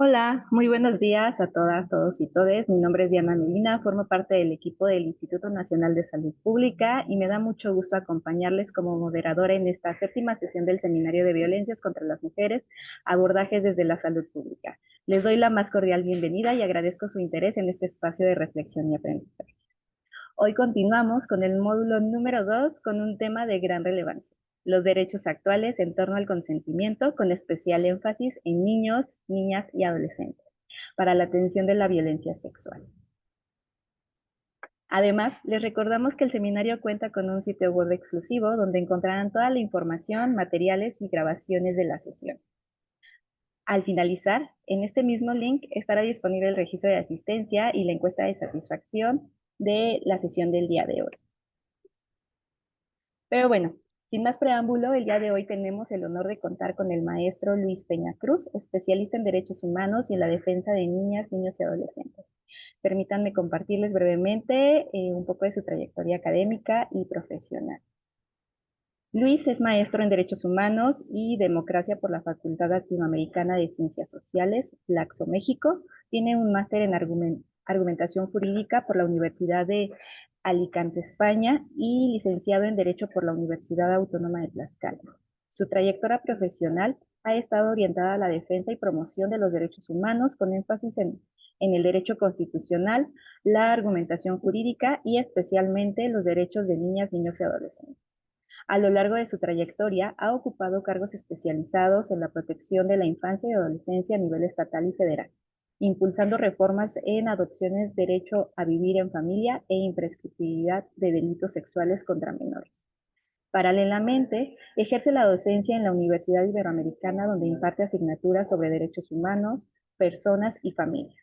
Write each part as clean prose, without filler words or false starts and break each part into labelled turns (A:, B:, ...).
A: Hola, muy buenos días a todas, todos y todes. Mi nombre es Diana Medina, formo parte del equipo del Instituto Nacional de Salud Pública y me da mucho gusto acompañarles como moderadora en esta séptima sesión del Seminario de Violencias contra las Mujeres, abordajes desde la salud pública. Les doy la más cordial bienvenida y agradezco su interés en este espacio de reflexión y aprendizaje. Hoy continuamos con el módulo número 2 con un tema de gran relevancia, los derechos actuales en torno al consentimiento, con especial énfasis en niños, niñas y adolescentes, para la atención de la violencia sexual. Además, les recordamos que el seminario cuenta con un sitio web exclusivo donde encontrarán toda la información, materiales y grabaciones de la sesión. Al finalizar, en este mismo link estará disponible el registro de asistencia y la encuesta de satisfacción de la sesión del día de hoy. Pero bueno, sin más preámbulo, el día de hoy tenemos el honor de contar con el maestro Luis Peña Cruz, especialista en derechos humanos y en la defensa de niñas, niños y adolescentes. Permítanme compartirles brevemente un poco de su trayectoria académica y profesional. Luis es maestro en Derechos Humanos y Democracia por la Facultad Latinoamericana de Ciencias Sociales, Flaxo, México. Tiene un máster en Argumentación Jurídica por la Universidad de Alicante, España, y licenciado en Derecho por la Universidad Autónoma de Tlaxcala. Su trayectoria profesional ha estado orientada a la defensa y promoción de los derechos humanos, con énfasis en el derecho constitucional, la argumentación jurídica y especialmente los derechos de niñas, niños y adolescentes. A lo largo de su trayectoria, ha ocupado cargos especializados en la protección de la infancia y adolescencia a nivel estatal y federal, impulsando reformas en adopciones, derecho a vivir en familia e imprescriptibilidad de delitos sexuales contra menores. Paralelamente, ejerce la docencia en la Universidad Iberoamericana, donde imparte asignaturas sobre derechos humanos, personas y familia.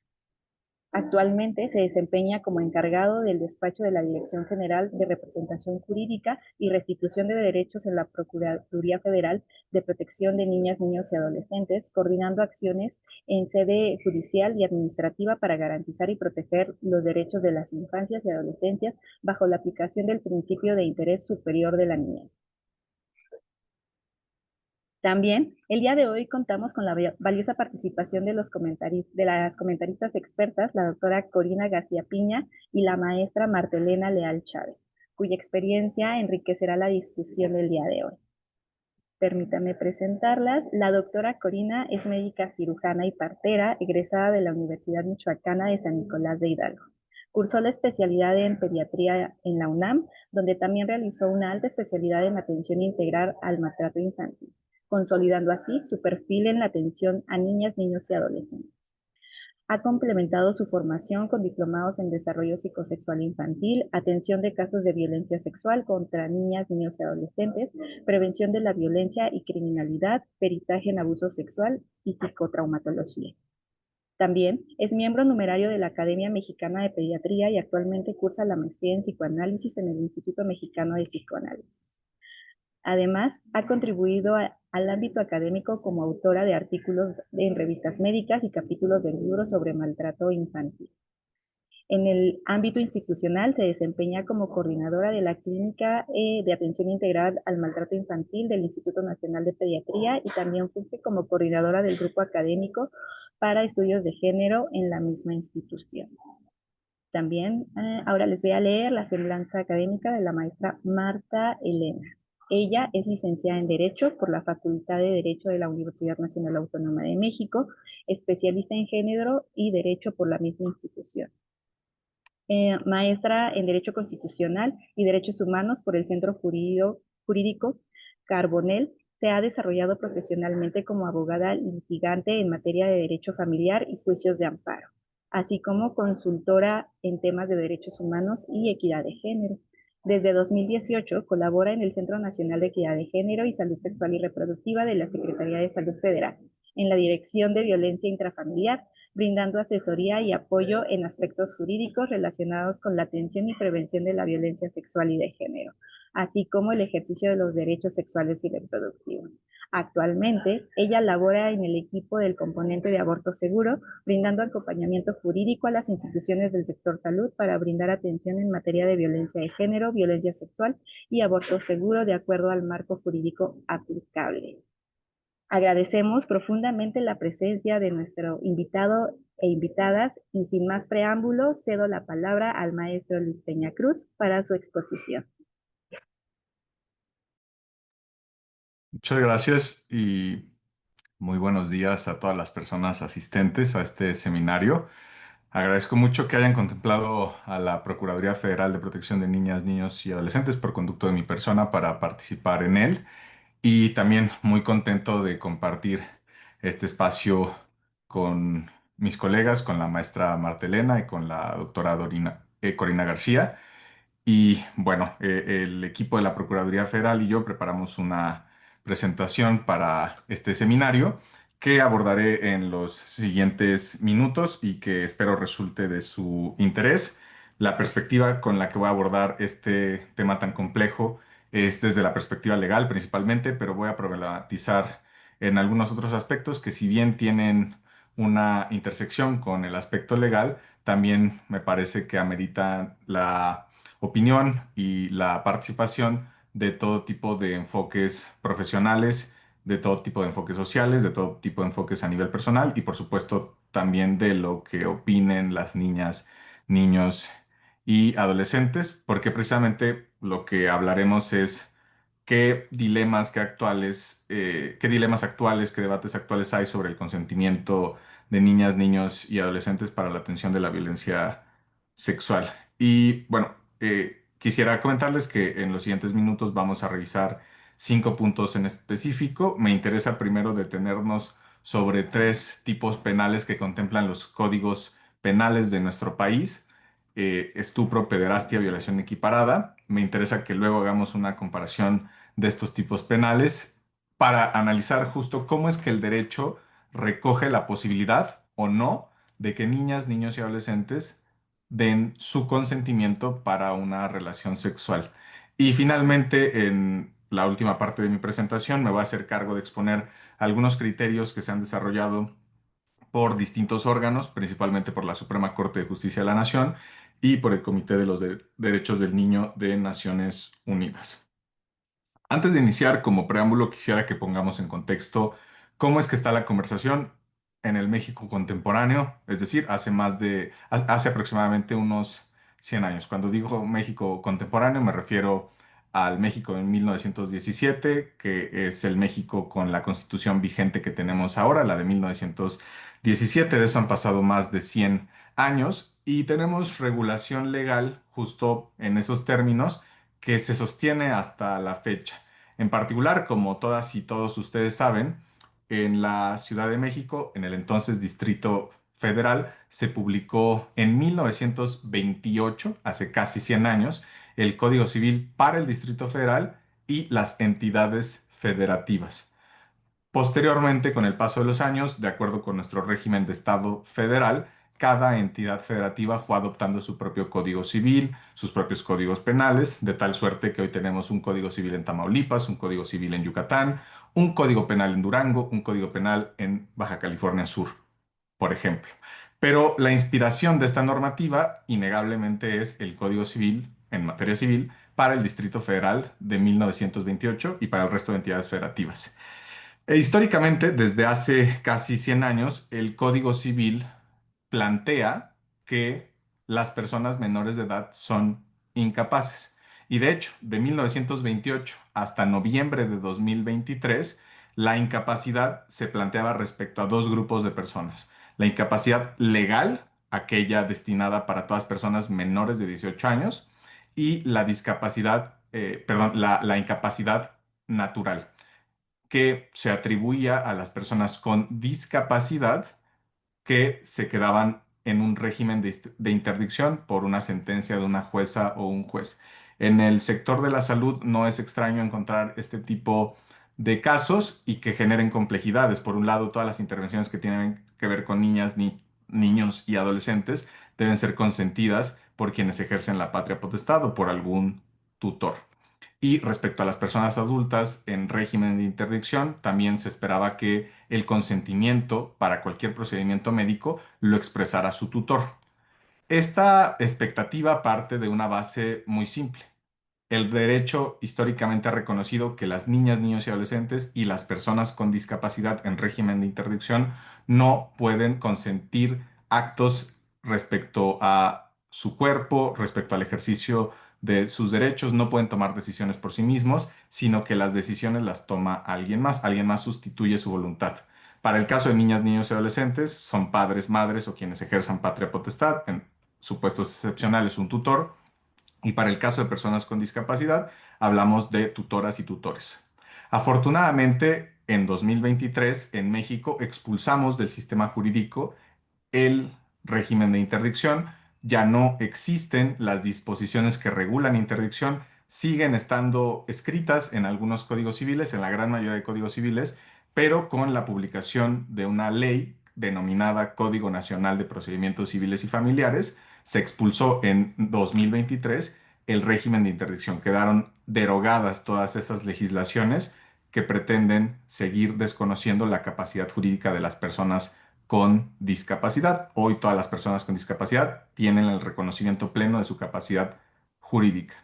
A: Actualmente se desempeña como encargado del despacho de la Dirección General de Representación Jurídica y Restitución de Derechos en la Procuraduría Federal de Protección de Niñas, Niños y Adolescentes, coordinando acciones en sede judicial y administrativa para garantizar y proteger los derechos de las infancias y adolescencias bajo la aplicación del principio de interés superior de la niñez. También, el día de hoy contamos con la valiosa participación de las comentaristas expertas, la doctora Corina García Piña y la maestra Martelena Leal Chávez, cuya experiencia enriquecerá la discusión del día de hoy. Permítame presentarlas. La doctora Corina es médica cirujana y partera, egresada de la Universidad Michoacana de San Nicolás de Hidalgo. Cursó la especialidad en pediatría en la UNAM, donde también realizó una alta especialidad en atención integral al maltrato infantil, consolidando así su perfil en la atención a niñas, niños y adolescentes. Ha complementado su formación con diplomados en desarrollo psicosexual infantil, atención de casos de violencia sexual contra niñas, niños y adolescentes, prevención de la violencia y criminalidad, peritaje en abuso sexual y psicotraumatología. También es miembro numerario de la Academia Mexicana de Pediatría y actualmente cursa la maestría en psicoanálisis en el Instituto Mexicano de Psicoanálisis. Además, ha contribuido al ámbito académico como autora de artículos en revistas médicas y capítulos de libros sobre maltrato infantil. En el ámbito institucional se desempeña como coordinadora de la Clínica de Atención Integral al Maltrato Infantil del Instituto Nacional de Pediatría y también funge como coordinadora del grupo académico para estudios de género en la misma institución. También ahora les voy a leer la semblanza académica de la maestra Marta Elena. Ella es licenciada en Derecho por la Facultad de Derecho de la Universidad Nacional Autónoma de México, especialista en género y Derecho por la misma institución. Maestra en Derecho Constitucional y Derechos Humanos por el Centro Jurídico Carbonell. Se ha desarrollado profesionalmente como abogada litigante en materia de derecho familiar y juicios de amparo, así como consultora en temas de derechos humanos y equidad de género. Desde 2018 colabora en el Centro Nacional de Equidad de Género y Salud Sexual y Reproductiva de la Secretaría de Salud Federal, en la Dirección de Violencia Intrafamiliar, brindando asesoría y apoyo en aspectos jurídicos relacionados con la atención y prevención de la violencia sexual y de género, así como el ejercicio de los derechos sexuales y reproductivos. Actualmente, ella labora en el equipo del componente de aborto seguro, brindando acompañamiento jurídico a las instituciones del sector salud para brindar atención en materia de violencia de género, violencia sexual y aborto seguro de acuerdo al marco jurídico aplicable. Agradecemos profundamente la presencia de nuestro invitado e invitadas y sin más preámbulos cedo la palabra al maestro Luis Peña Cruz para su exposición.
B: Muchas gracias y muy buenos días a todas las personas asistentes a este seminario. Agradezco mucho que hayan contemplado a la Procuraduría Federal de Protección de Niñas, Niños y Adolescentes por conducto de mi persona para participar en él y también muy contento de compartir este espacio con mis colegas, con la maestra Martelena y con la doctora Corina García. Y bueno, el equipo de la Procuraduría Federal y yo preparamos una presentación para este seminario que abordaré en los siguientes minutos y que espero resulte de su interés. La perspectiva con la que voy a abordar este tema tan complejo es desde la perspectiva legal principalmente, pero voy a problematizar en algunos otros aspectos que si bien tienen una intersección con el aspecto legal, también me parece que ameritan la opinión y la participación de todo tipo de enfoques profesionales, de todo tipo de enfoques sociales, de todo tipo de enfoques a nivel personal y por supuesto también de lo que opinen las niñas, niños y adolescentes, porque precisamente lo que hablaremos es qué dilemas actuales, qué debates actuales hay sobre el consentimiento de niñas, niños y adolescentes para la atención de la violencia sexual. Y bueno, quisiera comentarles que en los siguientes minutos vamos a revisar 5 puntos en específico. Me interesa primero detenernos sobre 3 tipos penales que contemplan los códigos penales de nuestro país. Estupro, pederastia, violación equiparada. Me interesa que luego hagamos una comparación de estos tipos penales para analizar justo cómo es que el derecho recoge la posibilidad o no de que niñas, niños y adolescentes den su consentimiento para una relación sexual. Y finalmente, en la última parte de mi presentación, me voy a hacer cargo de exponer algunos criterios que se han desarrollado por distintos órganos, principalmente por la Suprema Corte de Justicia de la Nación y por el Comité de los Derechos del Niño de Naciones Unidas. Antes de iniciar, como preámbulo, quisiera que pongamos en contexto cómo es que está la conversación en el México contemporáneo, es decir, hace aproximadamente unos 100 años. Cuando digo México contemporáneo, me refiero al México en 1917, que es el México con la constitución vigente que tenemos ahora, la de 1917. De eso han pasado más de 100 años y tenemos regulación legal justo en esos términos que se sostiene hasta la fecha. En particular, como todas y todos ustedes saben, en la Ciudad de México, en el entonces Distrito Federal, se publicó en 1928, hace casi 100 años, el Código Civil para el Distrito Federal y las entidades federativas. Posteriormente, con el paso de los años, de acuerdo con nuestro régimen de Estado federal, cada entidad federativa fue adoptando su propio código civil, sus propios códigos penales, de tal suerte que hoy tenemos un código civil en Tamaulipas, un código civil en Yucatán, un código penal en Durango, un código penal en Baja California Sur, por ejemplo. Pero la inspiración de esta normativa, innegablemente, es el Código Civil en materia civil para el Distrito Federal de 1928 y para el resto de entidades federativas. Históricamente, desde hace casi 100 años, el Código Civil plantea que las personas menores de edad son incapaces. Y de hecho, de 1928 hasta noviembre de 2023, la incapacidad se planteaba respecto a 2 grupos de personas. La incapacidad legal, aquella destinada para todas personas menores de 18 años, y la la incapacidad natural que se atribuía a las personas con discapacidad que se quedaban en un régimen de interdicción por una sentencia de una jueza o un juez. En el sector de la salud no es extraño encontrar este tipo de casos y que generen complejidades. Por un lado, todas las intervenciones que tienen que ver con niñas, niños y adolescentes deben ser consentidas por quienes ejercen la patria potestad o por algún tutor. Y respecto a las personas adultas en régimen de interdicción, también se esperaba que el consentimiento para cualquier procedimiento médico lo expresara su tutor. Esta expectativa parte de una base muy simple. el derecho históricamente ha reconocido que las niñas, niños y adolescentes y las personas con discapacidad en régimen de interdicción no pueden consentir actos respecto a su cuerpo, respecto al ejercicio de sus derechos, no pueden tomar decisiones por sí mismos, sino que las decisiones las toma alguien más sustituye su voluntad. Para el caso de niñas, niños y adolescentes, son padres, madres o quienes ejerzan patria potestad, en supuestos excepcionales un tutor, y para el caso de personas con discapacidad, hablamos de tutoras y tutores. Afortunadamente, en 2023, en México, expulsamos del sistema jurídico el régimen de interdicción. Ya no existen las disposiciones que regulan interdicción, siguen estando escritas en algunos códigos civiles, en la gran mayoría de códigos civiles, pero con la publicación de una ley denominada Código Nacional de Procedimientos Civiles y Familiares, se expulsó en 2023 el régimen de interdicción. Quedaron derogadas todas esas legislaciones que pretenden seguir desconociendo la capacidad jurídica de las personas con discapacidad. Hoy todas las personas con discapacidad tienen el reconocimiento pleno de su capacidad jurídica.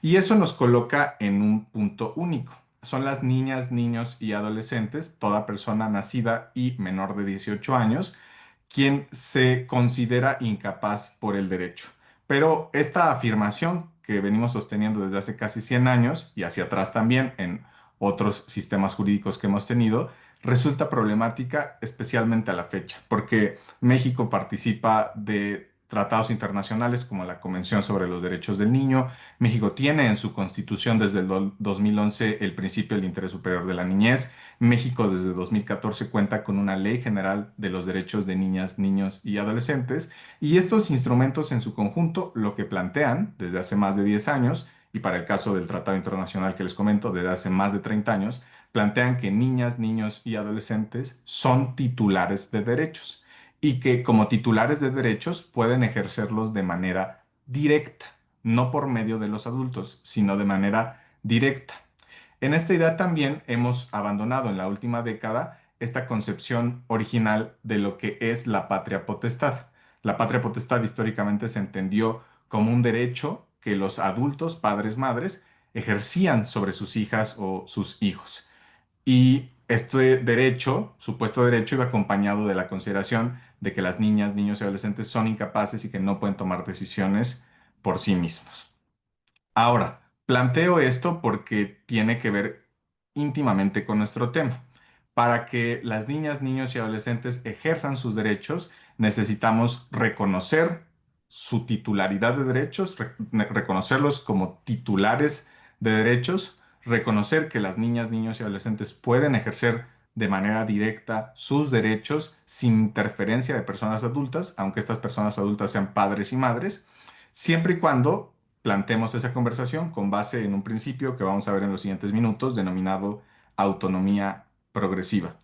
B: Y eso nos coloca en un punto único. Son las niñas, niños y adolescentes, toda persona nacida y menor de 18 años, quien se considera incapaz por el derecho. Pero esta afirmación que venimos sosteniendo desde hace casi 100 años y hacia atrás también en otros sistemas jurídicos que hemos tenido, resulta problemática especialmente a la fecha, porque México participa de tratados internacionales como la Convención sobre los Derechos del Niño. México tiene en su constitución desde el 2011 el principio del interés superior de la niñez. México desde 2014 cuenta con una ley general de los derechos de niñas, niños y adolescentes. Y estos instrumentos en su conjunto lo que plantean desde hace más de 10 años, y para el caso del Tratado Internacional que les comento, desde hace más de 30 años, plantean que niñas, niños y adolescentes son titulares de derechos y que como titulares de derechos pueden ejercerlos de manera directa, no por medio de los adultos, sino de manera directa. En esta idea también hemos abandonado en la última década esta concepción original de lo que es la patria potestad. La patria potestad históricamente se entendió como un derecho que los adultos, padres, madres, ejercían sobre sus hijas o sus hijos. Y este derecho, supuesto derecho, iba acompañado de la consideración de que las niñas, niños y adolescentes son incapaces y que no pueden tomar decisiones por sí mismos. Ahora, planteo esto porque tiene que ver íntimamente con nuestro tema. Para que las niñas, niños y adolescentes ejerzan sus derechos, necesitamos reconocer su titularidad de derechos, reconocerlos como titulares de derechos, reconocer que las niñas, niños y adolescentes pueden ejercer de manera directa sus derechos sin interferencia de personas adultas, aunque estas personas adultas sean padres y madres, siempre y cuando planteemos esa conversación con base en un principio que vamos a ver en los siguientes minutos, denominado autonomía progresiva.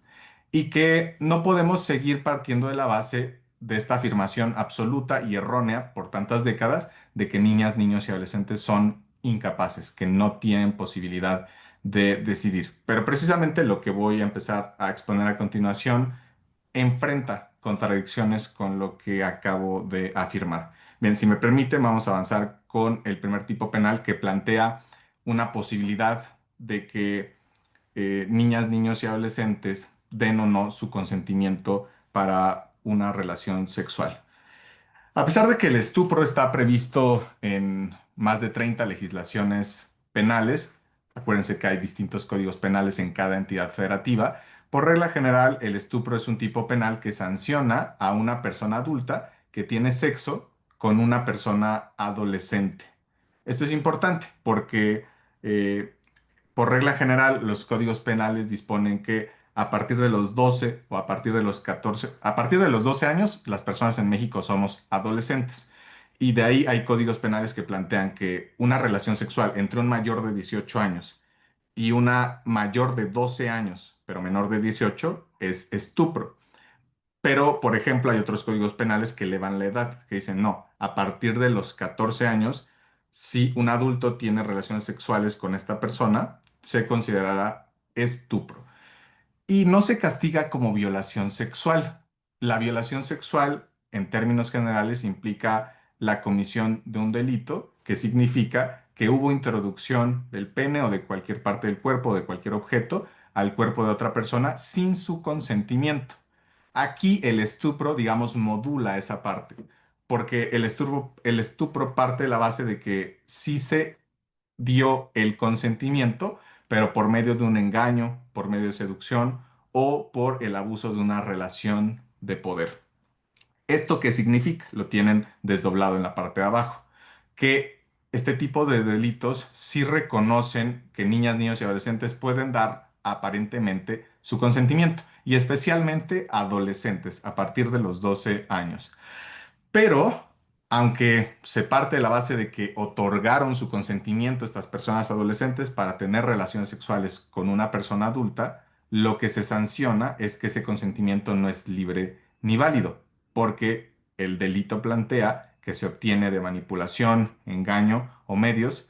B: Y que no podemos seguir partiendo de la base de esta afirmación absoluta y errónea por tantas décadas de que niñas, niños y adolescentes son incapaces, que no tienen posibilidad de decidir. Pero precisamente lo que voy a empezar a exponer a continuación enfrenta contradicciones con lo que acabo de afirmar. Bien, si me permite, vamos a avanzar con el primer tipo penal que plantea una posibilidad de que niñas, niños y adolescentes den o no su consentimiento para una relación sexual. A pesar de que el estupro está previsto en más de 30 legislaciones penales, acuérdense que hay distintos códigos penales en cada entidad federativa, por regla general el estupro es un tipo penal que sanciona a una persona adulta que tiene sexo con una persona adolescente. Esto es importante porque eh, por regla general, los códigos penales disponen que a partir de los 12 o a partir de los 14, a partir de los 12 años, las personas en México somos adolescentes. Y de ahí hay códigos penales que plantean que una relación sexual entre un mayor de 18 años y una mayor de 12 años, pero menor de 18, es estupro. Pero, por ejemplo, hay otros códigos penales que elevan la edad, que dicen, no, a partir de los 14 años, si un adulto tiene relaciones sexuales con esta persona, se considerará estupro. Y no se castiga como violación sexual. La violación sexual, en términos generales, implica la comisión de un delito, que significa que hubo introducción del pene o de cualquier parte del cuerpo o de cualquier objeto al cuerpo de otra persona sin su consentimiento. Aquí el estupro, digamos, modula esa parte, porque el estupro parte de la base de que sí se dio el consentimiento, pero por medio de un engaño, por medio de seducción o por el abuso de una relación de poder. ¿Esto qué significa? Lo tienen desdoblado en la parte de abajo. Que este tipo de delitos sí reconocen que niñas, niños y adolescentes pueden dar aparentemente su consentimiento, y especialmente adolescentes a partir de los 12 años. Pero, aunque se parte de la base de que otorgaron su consentimiento a estas personas adolescentes para tener relaciones sexuales con una persona adulta, lo que se sanciona es que ese consentimiento no es libre ni válido, porque el delito plantea que se obtiene de manipulación, engaño o medios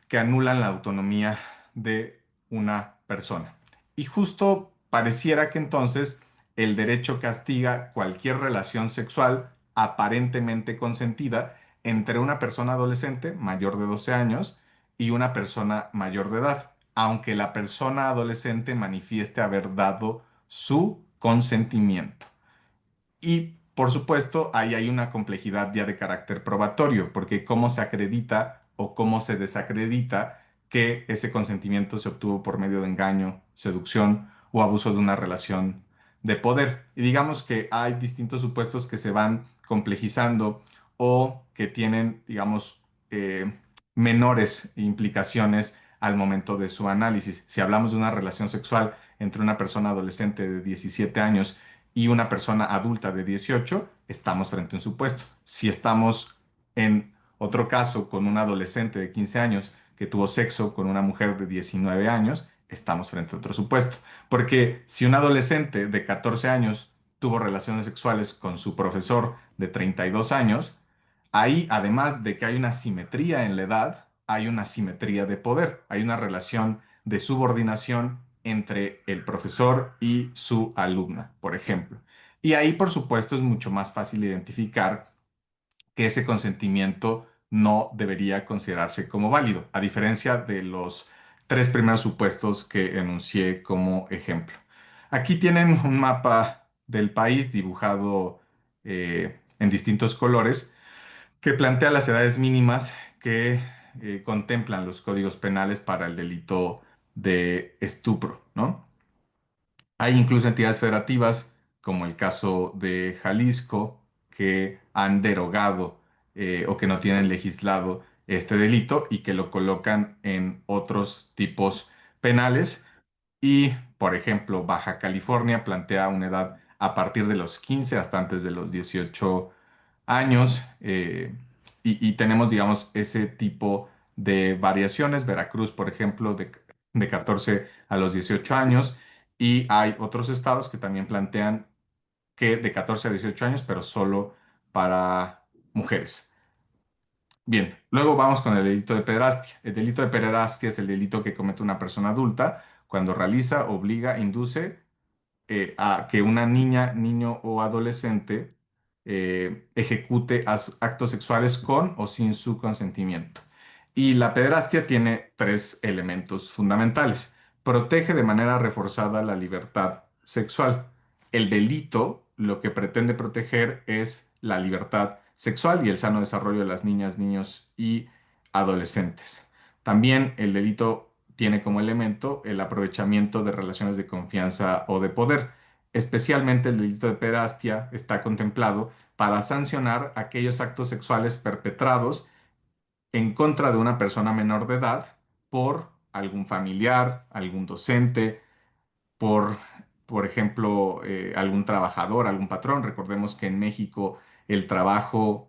B: que anulan la autonomía de una persona. Y justo pareciera que entonces el derecho castiga cualquier relación sexual aparentemente consentida entre una persona adolescente mayor de 12 años y una persona mayor de edad, aunque la persona adolescente manifieste haber dado su consentimiento. Y por supuesto, ahí hay una complejidad ya de carácter probatorio, porque cómo se acredita o cómo se desacredita que ese consentimiento se obtuvo por medio de engaño, seducción o abuso de una relación de poder. Y digamos que hay distintos supuestos que se van complejizando o que tienen, digamos, menores implicaciones al momento de su análisis. Si hablamos de una relación sexual entre una persona adolescente de 17 años y una persona adulta de 18, estamos frente a un supuesto. Si estamos en otro caso con un adolescente de 15 años que tuvo sexo con una mujer de 19 años, estamos frente a otro supuesto. Porque si un adolescente de 14 años tuvo relaciones sexuales con su profesor de 32 años, ahí, además de que hay una simetría en la edad, hay una simetría de poder, hay una relación de subordinación entre el profesor y su alumna, por ejemplo. Y ahí, por supuesto, es mucho más fácil identificar que ese consentimiento no debería considerarse como válido, a diferencia de los tres primeros supuestos que enuncié como ejemplo. Aquí tienen un mapa del país dibujado en distintos colores que plantea las edades mínimas que contemplan los códigos penales para el delito de estupro, ¿no? Hay incluso entidades federativas, como el caso de Jalisco, que han derogado o que no tienen legislado este delito y que lo colocan en otros tipos penales. Y, por ejemplo, Baja California plantea una edad a partir de los 15 hasta antes de los 18 años, y tenemos, digamos, ese tipo de variaciones. Veracruz, por ejemplo, de 14 a los 18 años, y hay otros estados que también plantean que de 14 a 18 años, pero solo para mujeres. Bien, luego vamos con el delito de pederastia. El delito de pederastia es el delito que comete una persona adulta cuando realiza, obliga, induce a que una niña, niño o adolescente ejecute actos sexuales con o sin su consentimiento. Y la pederastia tiene tres elementos fundamentales. Protege de manera reforzada la libertad sexual. El delito lo que pretende proteger es la libertad sexual y el sano desarrollo de las niñas, niños y adolescentes. También el delito tiene como elemento el aprovechamiento de relaciones de confianza o de poder. Especialmente el delito de pederastia está contemplado para sancionar aquellos actos sexuales perpetrados en contra de una persona menor de edad por algún familiar, algún docente, por, por ejemplo, algún trabajador, algún patrón. Recordemos que en México el trabajo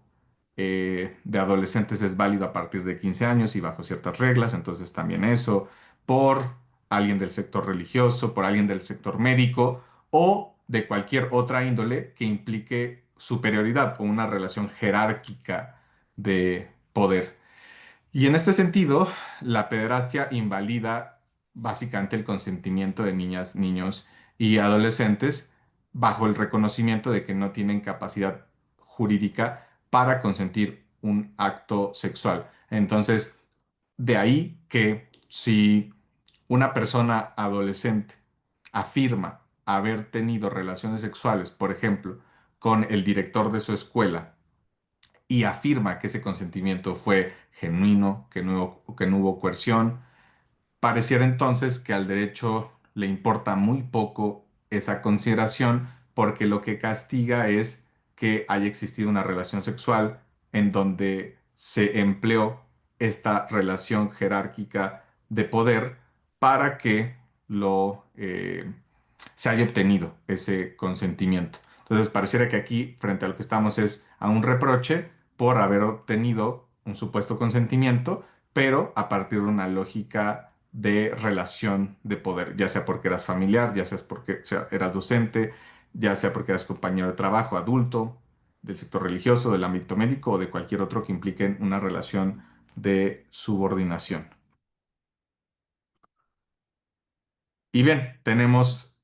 B: de adolescentes es válido a partir de 15 años y bajo ciertas reglas, entonces también eso, por alguien del sector religioso, por alguien del sector médico o de cualquier otra índole que implique superioridad o una relación jerárquica de poder. Y en este sentido, la pederastia invalida básicamente el consentimiento de niñas, niños y adolescentes bajo el reconocimiento de que no tienen capacidad jurídica para consentir un acto sexual. Entonces, De ahí que si una persona adolescente afirma haber tenido relaciones sexuales, por ejemplo, con el director de su escuela, y afirma que ese consentimiento fue genuino, que no hubo coerción, pareciera entonces que al derecho le importa muy poco esa consideración porque lo que castiga es que haya existido una relación sexual en donde se empleó esta relación jerárquica de poder para que se haya obtenido ese consentimiento. Entonces, pareciera que aquí, frente a lo que estamos, es a un reproche por haber obtenido un supuesto consentimiento, pero a partir de una lógica de relación de poder, ya sea porque eras familiar, ya sea porque eras docente, ya sea porque eras compañero de trabajo, adulto, del sector religioso, del ámbito médico o de cualquier otro que implique una relación de subordinación. Y bien, tenemos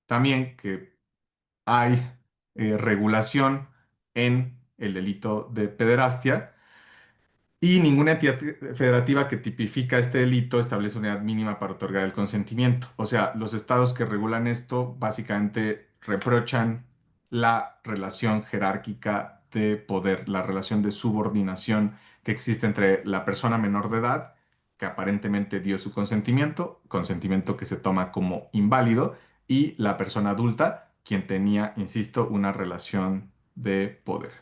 B: también que hay regulación en el delito de pederastia y ninguna entidad federativa que tipifica este delito establece una edad mínima para otorgar el consentimiento. O sea, los estados que regulan esto básicamente reprochan la relación jerárquica de poder, la relación de subordinación que existe entre la persona menor de edad, que aparentemente dio su consentimiento que se toma como inválido, y la persona adulta, quien tenía, insisto, una relación de poder.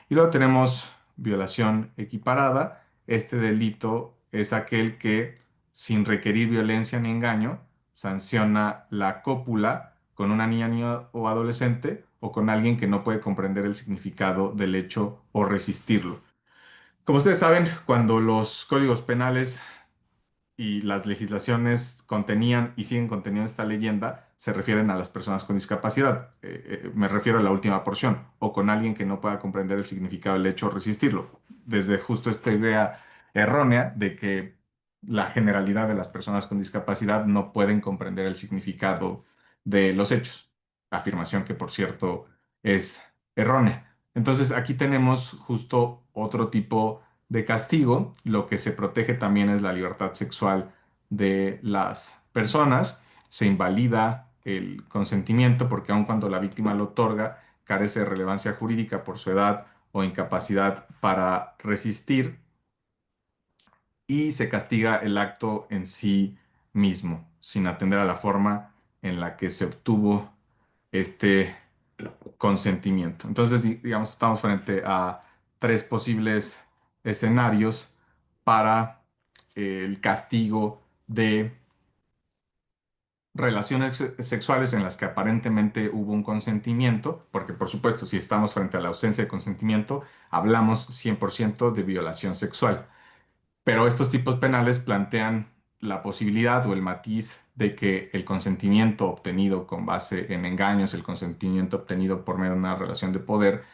B: Y luego tenemos violación equiparada. Este delito es aquel que, sin requerir violencia ni engaño, sanciona la cópula con una niña, niño o adolescente o con alguien que no puede comprender el significado del hecho o resistirlo. Como ustedes saben, cuando los códigos penales y las legislaciones contenían y siguen conteniendo esta leyenda, se refieren a las personas con discapacidad. Me refiero a la última porción, o con alguien que no pueda comprender el significado del hecho o resistirlo. Desde justo esta idea errónea de que la generalidad de las personas con discapacidad no pueden comprender el significado de los hechos. Afirmación que, por cierto, es errónea. Entonces, aquí tenemos justo otro tipo de castigo. Lo que se protege también es la libertad sexual de las personas. Se invalida el consentimiento porque aun cuando la víctima lo otorga, carece de relevancia jurídica por su edad o incapacidad para resistir, y se castiga el acto en sí mismo, sin atender a la forma en la que se obtuvo este consentimiento. Entonces, digamos, estamos frente a tres posibles escenarios para el castigo de relaciones sexuales en las que aparentemente hubo un consentimiento, porque por supuesto, si estamos frente a la ausencia de consentimiento, hablamos 100% de violación sexual. Pero estos tipos penales plantean la posibilidad o el matiz de que el consentimiento obtenido con base en engaños, el consentimiento obtenido por medio de una relación de poder,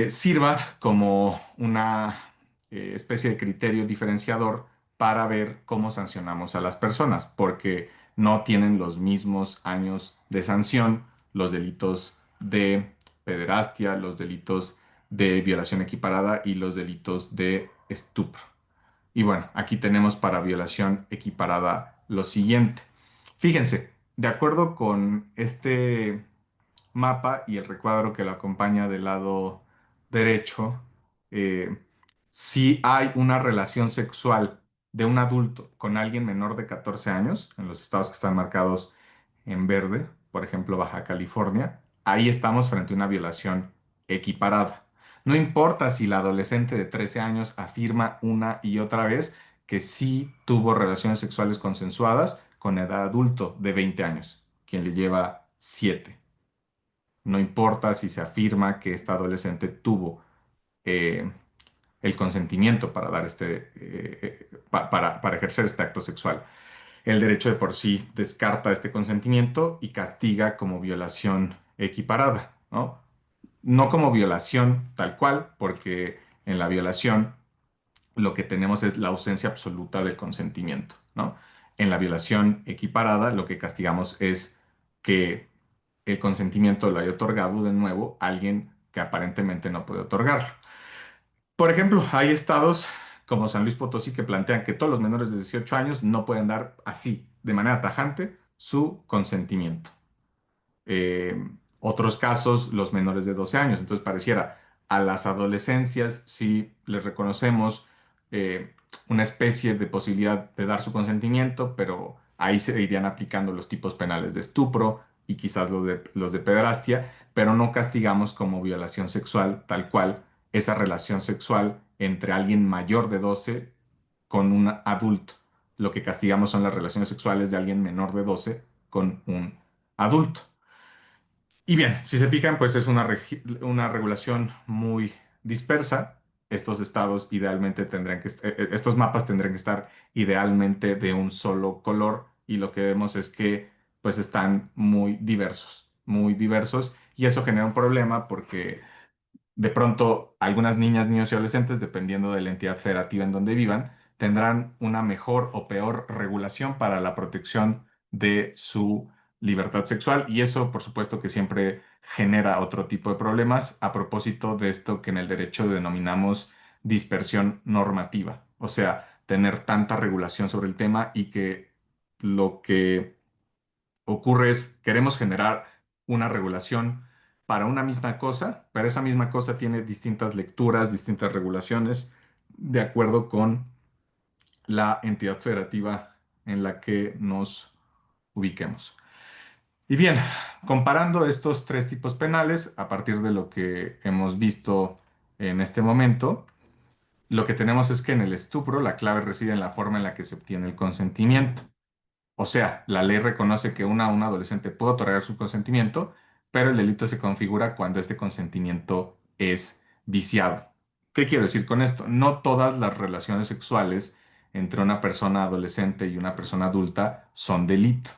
B: sirva como una especie de criterio diferenciador para ver cómo sancionamos a las personas, porque no tienen los mismos años de sanción los delitos de pederastia, los delitos de violación equiparada y los delitos de estupro. Y bueno, aquí tenemos para violación equiparada lo siguiente. Fíjense, de acuerdo con este mapa y el recuadro que lo acompaña del lado derecho, eh, si hay una relación sexual de un adulto con alguien menor de 14 años, en los estados que están marcados en verde, por ejemplo Baja California, ahí estamos frente a una violación equiparada. No importa si la adolescente de 13 años afirma una y otra vez que sí tuvo relaciones sexuales consensuadas con edad adulto de 20 años, quien le lleva 7. No importa si se afirma que esta adolescente tuvo eh, el consentimiento para dar para ejercer este acto sexual. El derecho de por sí descarta este consentimiento y castiga como violación equiparada, ¿no? No como violación tal cual, porque en la violación lo que tenemos es la ausencia absoluta del consentimiento, ¿no? En la violación equiparada lo que castigamos es que el consentimiento lo haya otorgado de nuevo alguien que aparentemente no puede otorgarlo. Por ejemplo, hay estados como San Luis Potosí, que plantean que todos los menores de 18 años no pueden dar así, de manera tajante, su consentimiento. Otros casos, los menores de 12 años. Entonces, pareciera a las adolescencias, si les reconocemos una especie de posibilidad de dar su consentimiento, pero ahí se irían aplicando los tipos penales de estupro y quizás los de pederastia, pero no castigamos como violación sexual tal cual esa relación sexual entre alguien mayor de 12 con un adulto. Lo que castigamos son las relaciones sexuales de alguien menor de 12 con un adulto. Y bien, si se fijan, pues es una regulación muy dispersa. Estos estados idealmente tendrían estos mapas tendrían que estar idealmente de un solo color y lo que vemos es que pues están muy diversos y eso genera un problema porque de pronto, algunas niñas, niños y adolescentes, dependiendo de la entidad federativa en donde vivan, tendrán una mejor o peor regulación para la protección de su libertad sexual y eso, por supuesto, que siempre genera otro tipo de problemas a propósito de esto que en el derecho denominamos dispersión normativa, o sea, tener tanta regulación sobre el tema y que lo que ocurre es, queremos generar una regulación para una misma cosa, pero esa misma cosa tiene distintas lecturas, distintas regulaciones, de acuerdo con la entidad federativa en la que nos ubiquemos. Y bien, comparando estos tres tipos penales, a partir de lo que hemos visto en este momento, lo que tenemos es que en el estupro la clave reside en la forma en la que se obtiene el consentimiento. O sea, la ley reconoce que un adolescente puede otorgar su consentimiento, pero el delito se configura cuando este consentimiento es viciado. ¿Qué quiero decir con esto? No todas las relaciones sexuales entre una persona adolescente y una persona adulta son delito.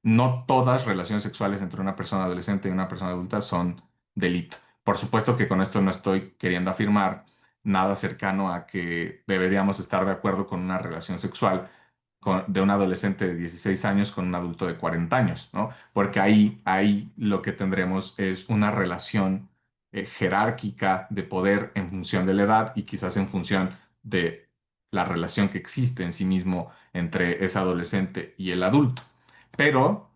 B: No todas relaciones sexuales entre una persona adolescente y una persona adulta son delito. Por supuesto que con esto no estoy queriendo afirmar nada cercano a que deberíamos estar de acuerdo con una relación sexual de un adolescente de 16 años con un adulto de 40 años, ¿no? Porque ahí lo que tendremos es una relación jerárquica de poder en función de la edad y quizás en función de la relación que existe en sí mismo entre ese adolescente y el adulto. Pero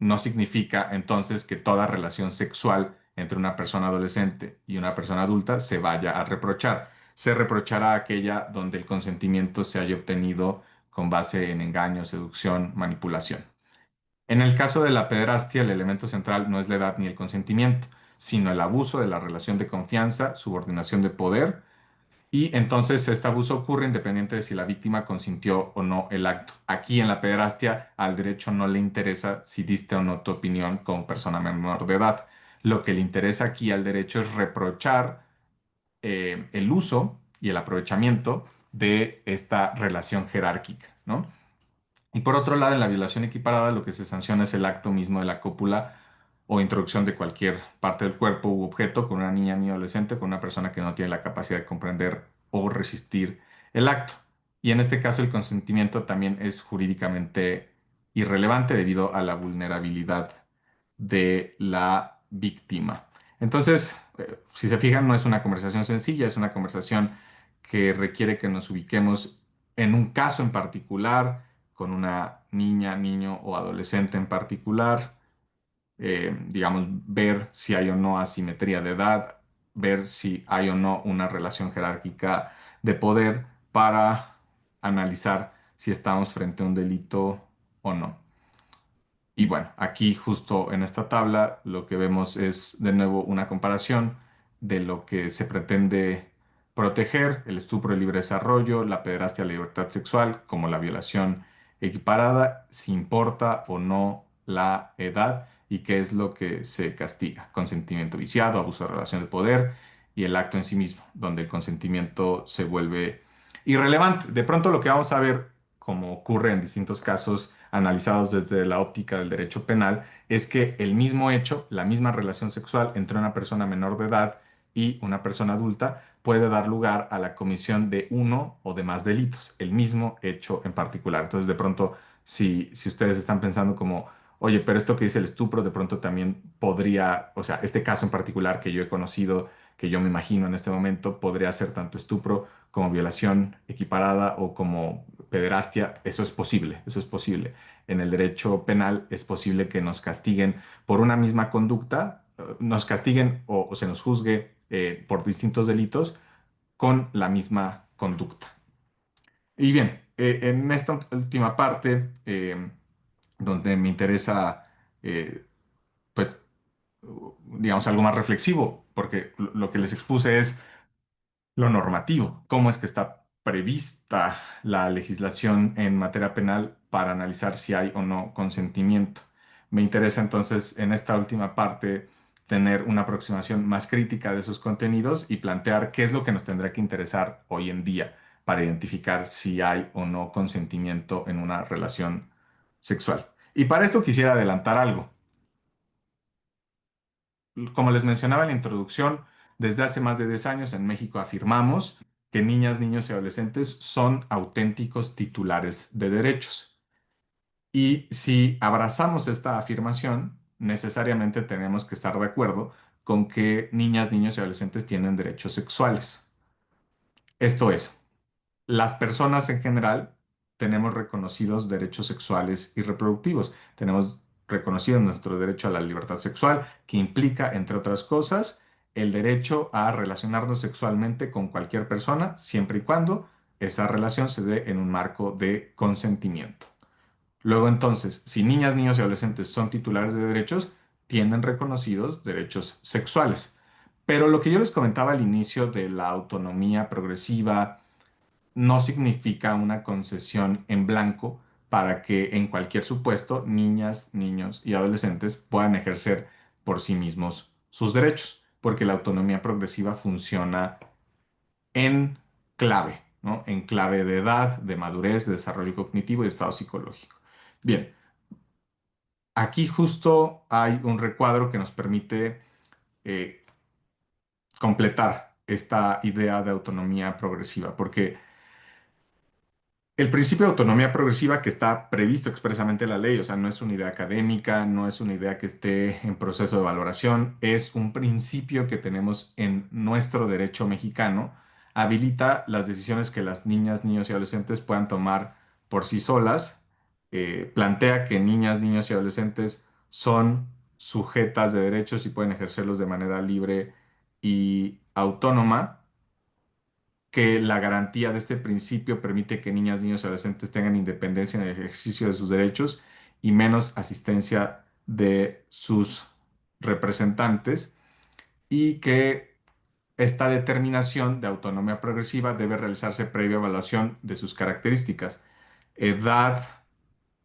B: no significa entonces que toda relación sexual entre una persona adolescente y una persona adulta se vaya a reprochar. Se reprochará aquella donde el consentimiento se haya obtenido con base en engaño, seducción, manipulación. En el caso de la pederastia, el elemento central no es la edad ni el consentimiento, sino el abuso de la relación de confianza, subordinación de poder y entonces este abuso ocurre independiente de si la víctima consintió o no el acto. Aquí en la pederastia al derecho no le interesa si diste o no tu opinión como persona menor de edad. Lo que le interesa aquí al derecho es reprochar el uso y el aprovechamiento de esta relación jerárquica, ¿no? Y por otro lado, en la violación equiparada, lo que se sanciona es el acto mismo de la cópula o introducción de cualquier parte del cuerpo u objeto con una niña, niño, adolescente, con una persona que no tiene la capacidad de comprender o resistir el acto. Y en este caso, el consentimiento también es jurídicamente irrelevante debido a la vulnerabilidad de la víctima. Entonces, si se fijan, no es una conversación sencilla, es una conversación que requiere que nos ubiquemos en un caso en particular con una niña, niño o adolescente en particular, digamos, ver si hay o no asimetría de edad, ver si hay o no una relación jerárquica de poder para analizar si estamos frente a un delito o no. Y bueno, aquí justo en esta tabla lo que vemos es de nuevo una comparación de lo que se pretende proteger, el estupro de libre desarrollo, la pederastia, la libertad sexual, como la violación equiparada, si importa o no la edad y qué es lo que se castiga. Consentimiento viciado, abuso de relación de poder y el acto en sí mismo, donde el consentimiento se vuelve irrelevante. De pronto lo que vamos a ver, como ocurre en distintos casos, analizados desde la óptica del derecho penal, es que el mismo hecho, la misma relación sexual entre una persona menor de edad y una persona adulta puede dar lugar a la comisión de uno o de más delitos, el mismo hecho en particular. Entonces, de pronto, si ustedes están pensando como, oye, pero esto que dice el estupro de pronto también podría, o sea, este caso en particular que yo he conocido, que yo me imagino en este momento, podría ser tanto estupro como violación equiparada o como pederastia. Eso es posible, eso es posible. En el derecho penal es posible que nos castiguen por una misma conducta, nos castiguen o se nos juzgue por distintos delitos con la misma conducta. Y bien, en esta última parte, donde me interesa, eh, pues, digamos, algo más reflexivo, porque lo que les expuse es lo normativo, cómo es que está prevista la legislación en materia penal para analizar si hay o no consentimiento. Me interesa entonces en esta última parte tener una aproximación más crítica de esos contenidos y plantear qué es lo que nos tendrá que interesar hoy en día para identificar si hay o no consentimiento en una relación sexual. Y para esto quisiera adelantar algo. Como les mencionaba en la introducción, desde hace más de 10 años en México afirmamos que niñas, niños y adolescentes son auténticos titulares de derechos. Y si abrazamos esta afirmación, necesariamente tenemos que estar de acuerdo con que niñas, niños y adolescentes tienen derechos sexuales. Esto es, las personas en general tenemos reconocidos derechos sexuales y reproductivos. Tenemos reconocido nuestro derecho a la libertad sexual, que implica, entre otras cosas, el derecho a relacionarnos sexualmente con cualquier persona, siempre y cuando esa relación se dé en un marco de consentimiento. Luego, entonces, si niñas, niños y adolescentes son titulares de derechos, tienen reconocidos derechos sexuales. Pero lo que yo les comentaba al inicio de la autonomía progresiva, no significa una concesión en blanco para que en cualquier supuesto niñas, niños y adolescentes puedan ejercer por sí mismos sus derechos, porque la autonomía progresiva funciona en clave, ¿no? En clave de edad, de madurez, de desarrollo cognitivo y de estado psicológico. Bien, aquí justo hay un recuadro que nos permite eh, completar esta idea de autonomía progresiva, porque el principio de autonomía progresiva que está previsto expresamente en la ley, o sea, no es una idea académica, no es una idea que esté en proceso de valoración, es un principio que tenemos en nuestro derecho mexicano, habilita las decisiones que las niñas, niños y adolescentes puedan tomar por sí solas, plantea que niñas, niños y adolescentes son sujetas de derechos y pueden ejercerlos de manera libre y autónoma, que la garantía de este principio permite que niñas, niños y adolescentes tengan independencia en el ejercicio de sus derechos y menos asistencia de sus representantes, y que esta determinación de autonomía progresiva debe realizarse previa evaluación de sus características: edad,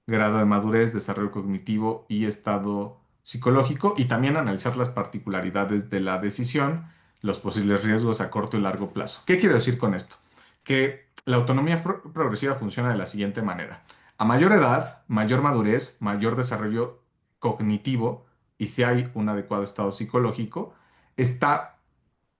B: grado de madurez, desarrollo cognitivo y estado psicológico, y también analizar las particularidades de la decisión, los posibles riesgos a corto y largo plazo. ¿Qué quiero decir con esto? Que la autonomía progresiva funciona de la siguiente manera. A mayor edad, mayor madurez, mayor desarrollo cognitivo, y si hay un adecuado estado psicológico, está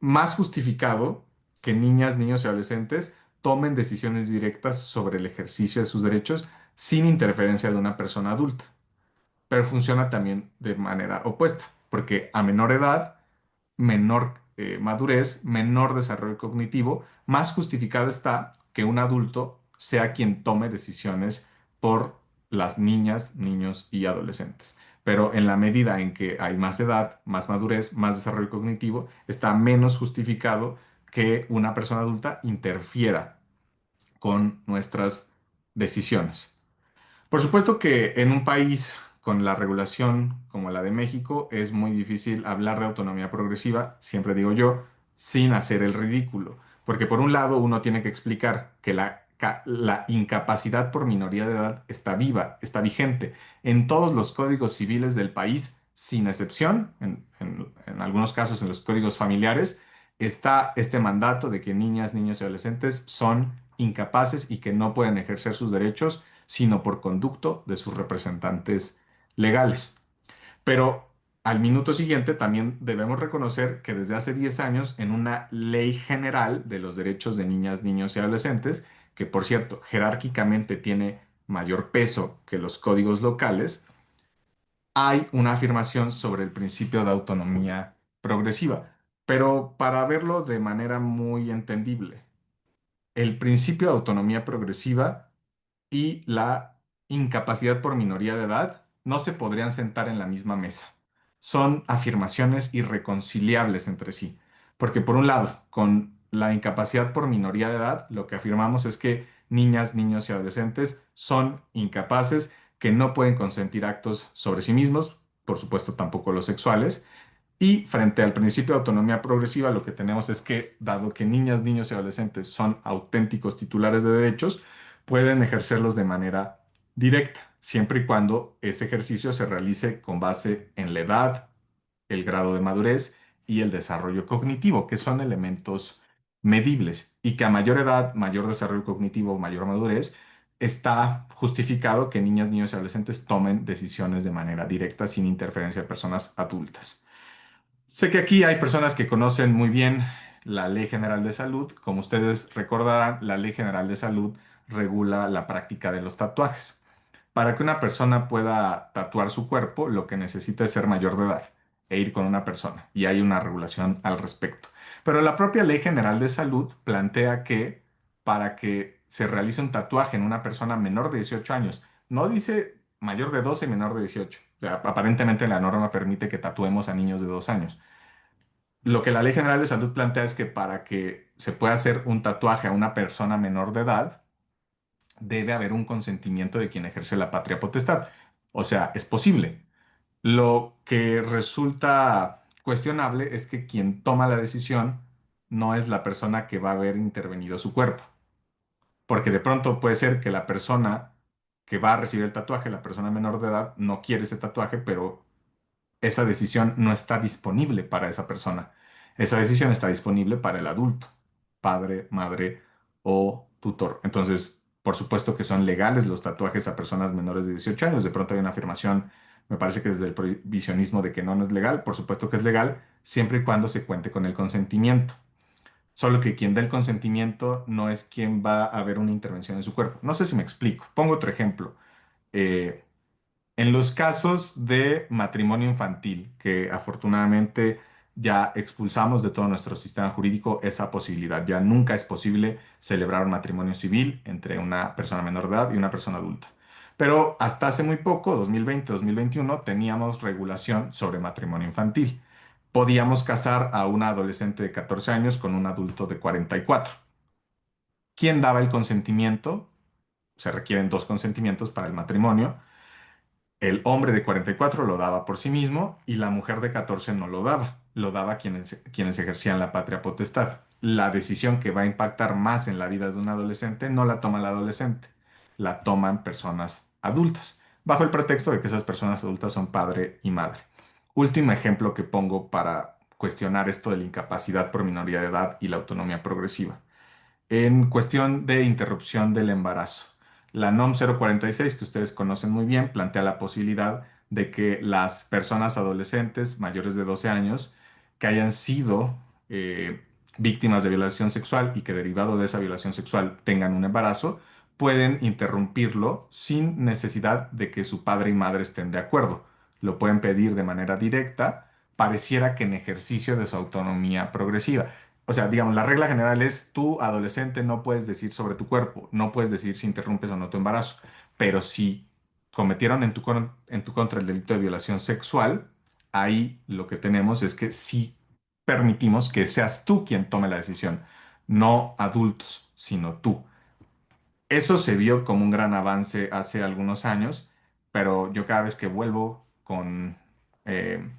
B: más justificado que niñas, niños y adolescentes tomen decisiones directas sobre el ejercicio de sus derechos sin interferencia de una persona adulta. Pero funciona también de manera opuesta, porque a menor edad, menor madurez, menor desarrollo cognitivo, más justificado está que un adulto sea quien tome decisiones por las niñas, niños y adolescentes. Pero en la medida en que hay más edad, más madurez, más desarrollo cognitivo, está menos justificado que una persona adulta interfiera con nuestras decisiones. Por supuesto que en un país con la regulación como la de México es muy difícil hablar de autonomía progresiva, siempre digo yo, sin hacer el ridículo. Porque por un lado uno tiene que explicar que la incapacidad por minoría de edad está viva, está vigente en todos los códigos civiles del país, sin excepción, en algunos casos en los códigos familiares, está este mandato de que niñas, niños y adolescentes son incapaces y que no pueden ejercer sus derechos sino por conducto de sus representantes legales. Pero al minuto siguiente también debemos reconocer que desde hace 10 años, en una ley general de los derechos de niñas, niños y adolescentes, que por cierto jerárquicamente tiene mayor peso que los códigos locales, hay una afirmación sobre el principio de autonomía progresiva. Pero para verlo de manera muy entendible, el principio de autonomía progresiva y la incapacidad por minoría de edad no se podrían sentar en la misma mesa. Son afirmaciones irreconciliables entre sí, porque por un lado, con la incapacidad por minoría de edad, lo que afirmamos es que niñas, niños y adolescentes son incapaces, que no pueden consentir actos sobre sí mismos, por supuesto tampoco los sexuales, y frente al principio de autonomía progresiva, lo que tenemos es que, dado que niñas, niños y adolescentes son auténticos titulares de derechos, pueden ejercerlos de manera directa, siempre y cuando ese ejercicio se realice con base en la edad, el grado de madurez y el desarrollo cognitivo, que son elementos medibles, y que a mayor edad, mayor desarrollo cognitivo, mayor madurez, está justificado que niñas, niños y adolescentes tomen decisiones de manera directa sin interferencia de personas adultas. Sé que aquí hay personas que conocen muy bien la Ley General de Salud. Como ustedes recordarán, la Ley General de Salud regula la práctica de los tatuajes. Para que una persona pueda tatuar su cuerpo, lo que necesita es ser mayor de edad e ir con una persona, y hay una regulación al respecto. Pero la propia Ley General de Salud plantea que para que se realice un tatuaje en una persona menor de 18 años, no dice mayor de 12 y menor de 18. O sea, aparentemente la norma permite que tatuemos a niños de 2 años. Lo que la Ley General de Salud plantea es que para que se pueda hacer un tatuaje a una persona menor de edad, debe haber un consentimiento de quien ejerce la patria potestad. O sea, es posible. Lo que resulta cuestionable es que quien toma la decisión no es la persona que va a haber intervenido su cuerpo. Porque de pronto puede ser que la persona que va a recibir el tatuaje, la persona menor de edad, no quiere ese tatuaje, pero esa decisión no está disponible para esa persona. Esa decisión está disponible para el adulto, padre, madre o tutor. Entonces, por supuesto que son legales los tatuajes a personas menores de 18 años. De pronto hay una afirmación, me parece que desde el prohibicionismo, de que no es legal. Por supuesto que es legal, siempre y cuando se cuente con el consentimiento. Solo que quien da el consentimiento no es quien va a haber una intervención en su cuerpo. No sé si me explico. Pongo otro ejemplo. Eh, en los casos de matrimonio infantil, que afortunadamente ya expulsamos de todo nuestro sistema jurídico esa posibilidad, ya nunca es posible celebrar un matrimonio civil entre una persona menor de edad y una persona adulta. Pero hasta hace muy poco, 2020-2021, teníamos regulación sobre matrimonio infantil. Podíamos casar a una adolescente de 14 años con un adulto de 44. ¿Quién daba el consentimiento? Se requieren dos consentimientos para el matrimonio. El hombre de 44 lo daba por sí mismo y la mujer de 14 no lo daba. Lo daba quienes ejercían la patria potestad. La decisión que va a impactar más en la vida de un adolescente no la toma el adolescente, la toman personas adultas, bajo el pretexto de que esas personas adultas son padre y madre. Último ejemplo que pongo para cuestionar esto de la incapacidad por minoría de edad y la autonomía progresiva. En cuestión de interrupción del embarazo, la NOM 046, que ustedes conocen muy bien, plantea la posibilidad de que las personas adolescentes mayores de 12 años que hayan sido víctimas de violación sexual y que derivado de esa violación sexual tengan un embarazo, pueden interrumpirlo sin necesidad de que su padre y madre estén de acuerdo. Lo pueden pedir de manera directa, pareciera que en ejercicio de su autonomía progresiva. O sea, digamos, la regla general es tú, adolescente, no puedes decir sobre tu cuerpo, no puedes decir si interrumpes o no tu embarazo, pero si cometieron en tu contra el delito de violación sexual, ahí lo que tenemos es que sí permitimos que seas tú quien tome la decisión, no adultos, sino tú. Eso se vio como un gran avance hace algunos años, pero yo cada vez que vuelvo con eh,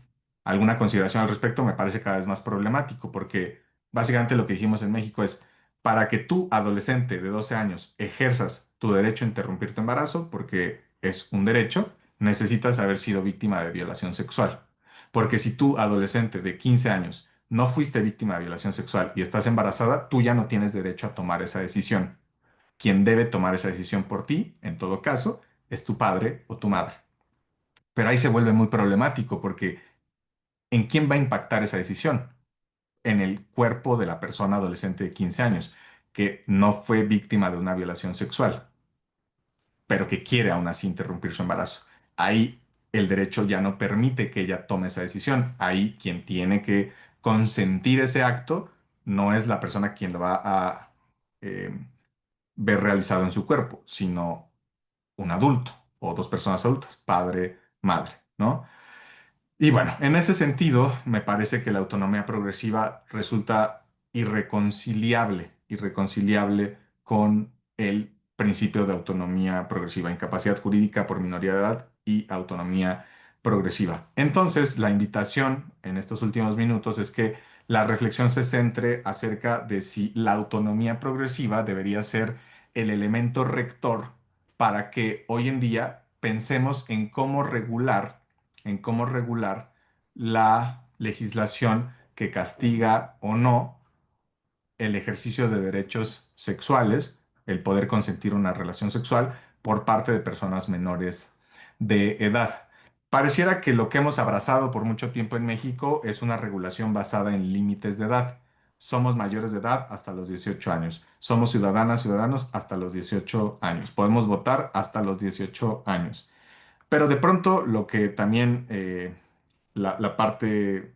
B: alguna consideración al respecto me parece cada vez más problemático, porque básicamente lo que dijimos en México es, para que tú, adolescente de 12 años, ejerzas tu derecho a interrumpir tu embarazo, porque es un derecho, necesitas haber sido víctima de violación sexual. Porque si tú, adolescente de 15 años, no fuiste víctima de violación sexual y estás embarazada, tú ya no tienes derecho a tomar esa decisión. Quien debe tomar esa decisión por ti, en todo caso, es tu padre o tu madre. Pero ahí se vuelve muy problemático porque ¿en quién va a impactar esa decisión? En el cuerpo de la persona adolescente de 15 años, que no fue víctima de una violación sexual, pero que quiere aún así interrumpir su embarazo. Ahí el derecho ya no permite que ella tome esa decisión. Ahí quien tiene que consentir ese acto no es la persona quien lo va a eh, ver realizado en su cuerpo, sino un adulto o dos personas adultas, padre, madre, ¿no? Y bueno, en ese sentido, me parece que la autonomía progresiva resulta irreconciliable con el principio de autonomía progresiva, incapacidad jurídica por minoría de edad y autonomía progresiva. Entonces, la invitación en estos últimos minutos es que la reflexión se centre acerca de si la autonomía progresiva debería ser el elemento rector para que hoy en día pensemos en cómo regular la legislación que castiga o no el ejercicio de derechos sexuales, el poder consentir una relación sexual por parte de personas menores de edad. Pareciera que lo que hemos abrazado por mucho tiempo en México es una regulación basada en límites de edad. Somos mayores de edad hasta los 18 años. Somos ciudadanas, ciudadanos hasta los 18 años. Podemos votar hasta los 18 años. Pero de pronto lo que también la parte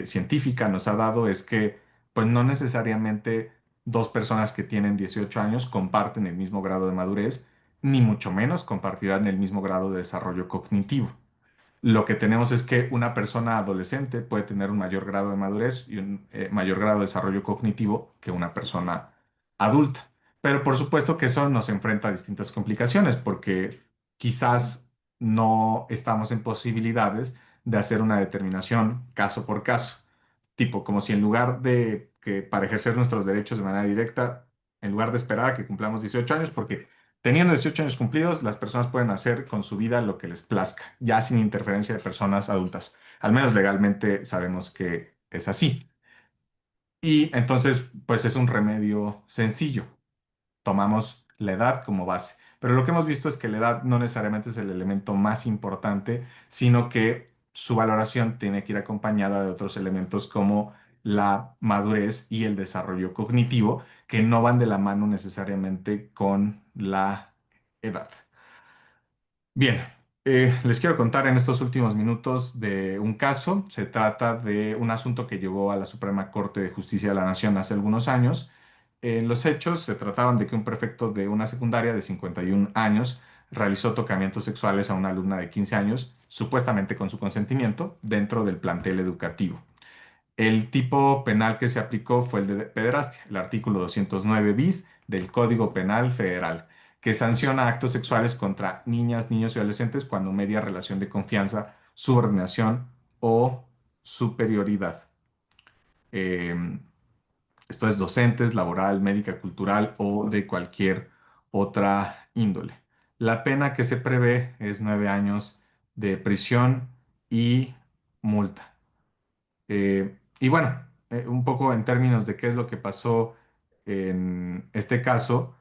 B: científica nos ha dado es que pues no necesariamente dos personas que tienen 18 años comparten el mismo grado de madurez, ni mucho menos compartirán el mismo grado de desarrollo cognitivo. Lo que tenemos es que una persona adolescente puede tener un mayor grado de madurez y un mayor grado de desarrollo cognitivo que una persona adulta. Pero por supuesto que eso nos enfrenta a distintas complicaciones porque quizás no estamos en posibilidades de hacer una determinación caso por caso. Tipo, como si en lugar de que para ejercer nuestros derechos de manera directa, en lugar de esperar a que cumplamos 18 años, porque teniendo 18 años cumplidos, las personas pueden hacer con su vida lo que les plazca, ya sin interferencia de personas adultas. Al menos legalmente sabemos que es así. Y entonces, pues es un remedio sencillo. Tomamos la edad como base. Pero lo que hemos visto es que la edad no necesariamente es el elemento más importante, sino que su valoración tiene que ir acompañada de otros elementos como la madurez y el desarrollo cognitivo, que no van de la mano necesariamente con la edad. Bien, les quiero contar en estos últimos minutos de un caso. Se trata de un asunto que llevó a la Suprema Corte de Justicia de la Nación hace algunos años. En los hechos se trataban de que un prefecto de una secundaria de 51 años realizó tocamientos sexuales a una alumna de 15 años, supuestamente con su consentimiento, dentro del plantel educativo. El tipo penal que se aplicó fue el de pederastia, el artículo 209 bis del Código Penal Federal, que sanciona actos sexuales contra niñas, niños y adolescentes cuando media relación de confianza, subordinación o superioridad. Eh, Esto es docentes, laboral, médica, cultural o de cualquier otra índole. La pena que se prevé es 9 años de prisión y multa. Y bueno, un poco en términos de qué es lo que pasó en este caso,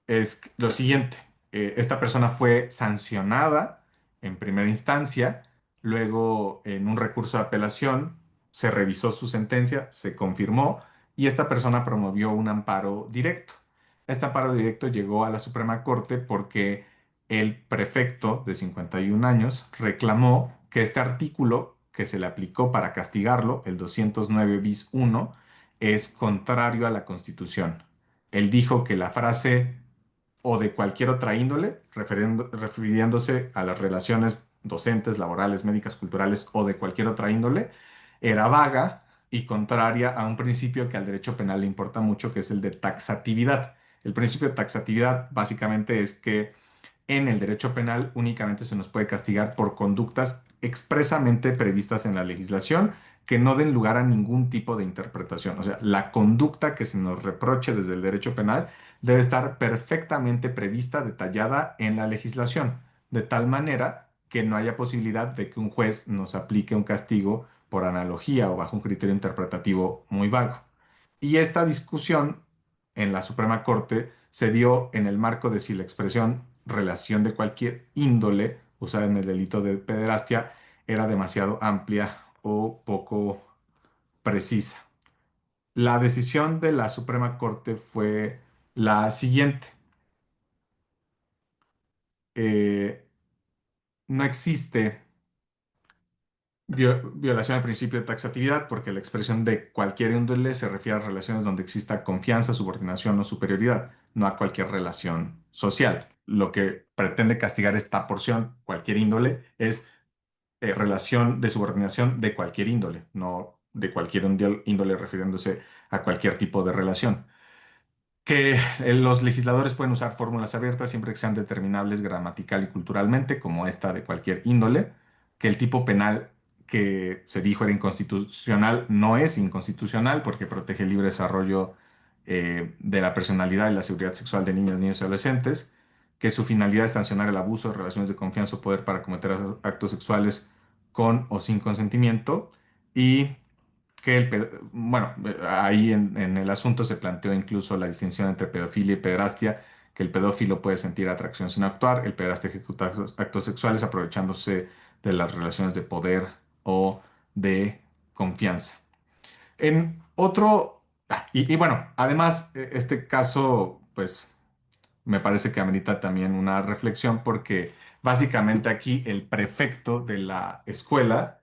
B: es lo siguiente. Esta persona fue sancionada en primera instancia, luego en un recurso de apelación se revisó su sentencia, se confirmó y esta persona promovió un amparo directo. Este amparo directo llegó a la Suprema Corte porque el prefecto de 51 años reclamó que este artículo que se le aplicó para castigarlo, el 209 bis 1, es contrario a la Constitución. Él dijo que la frase o de cualquier otra índole, refiriéndose a las relaciones docentes, laborales, médicas, culturales o de cualquier otra índole, era vaga y contraria a un principio que al derecho penal le importa mucho, que es el de taxatividad. El principio de taxatividad básicamente es que en el derecho penal únicamente se nos puede castigar por conductas expresamente previstas en la legislación que no den lugar a ningún tipo de interpretación. O sea, la conducta que se nos reproche desde el derecho penal debe estar perfectamente prevista, detallada en la legislación, de tal manera que no haya posibilidad de que un juez nos aplique un castigo por analogía o bajo un criterio interpretativo muy vago. Y esta discusión en la Suprema Corte se dio en el marco de si la expresión relación de cualquier índole usada en el delito de pederastia era demasiado amplia o poco precisa. La decisión de la Suprema Corte fue la siguiente. Eh, no existe violación al principio de taxatividad porque la expresión de cualquier índole se refiere a relaciones donde exista confianza, subordinación o superioridad, no a cualquier relación social. Lo que pretende castigar esta porción, cualquier índole, es relación de subordinación de cualquier índole, no de cualquier índole refiriéndose a cualquier tipo de relación. Que los legisladores pueden usar fórmulas abiertas siempre que sean determinables gramatical y culturalmente, como esta de cualquier índole, que el tipo penal que se dijo era inconstitucional no es inconstitucional porque protege el libre desarrollo de la personalidad y la seguridad sexual de niños, niños y adolescentes, que su finalidad es sancionar el abuso de relaciones de confianza o poder para cometer actos sexuales con o sin consentimiento y que bueno, ahí en el asunto se planteó incluso la distinción entre pedofilia y pederastia, que el pedófilo puede sentir atracción sin actuar, el pederasta ejecuta actos sexuales aprovechándose de las relaciones de poder o de confianza. En otro, y bueno, además, este caso, pues me parece que amerita también una reflexión porque básicamente aquí el prefecto de la escuela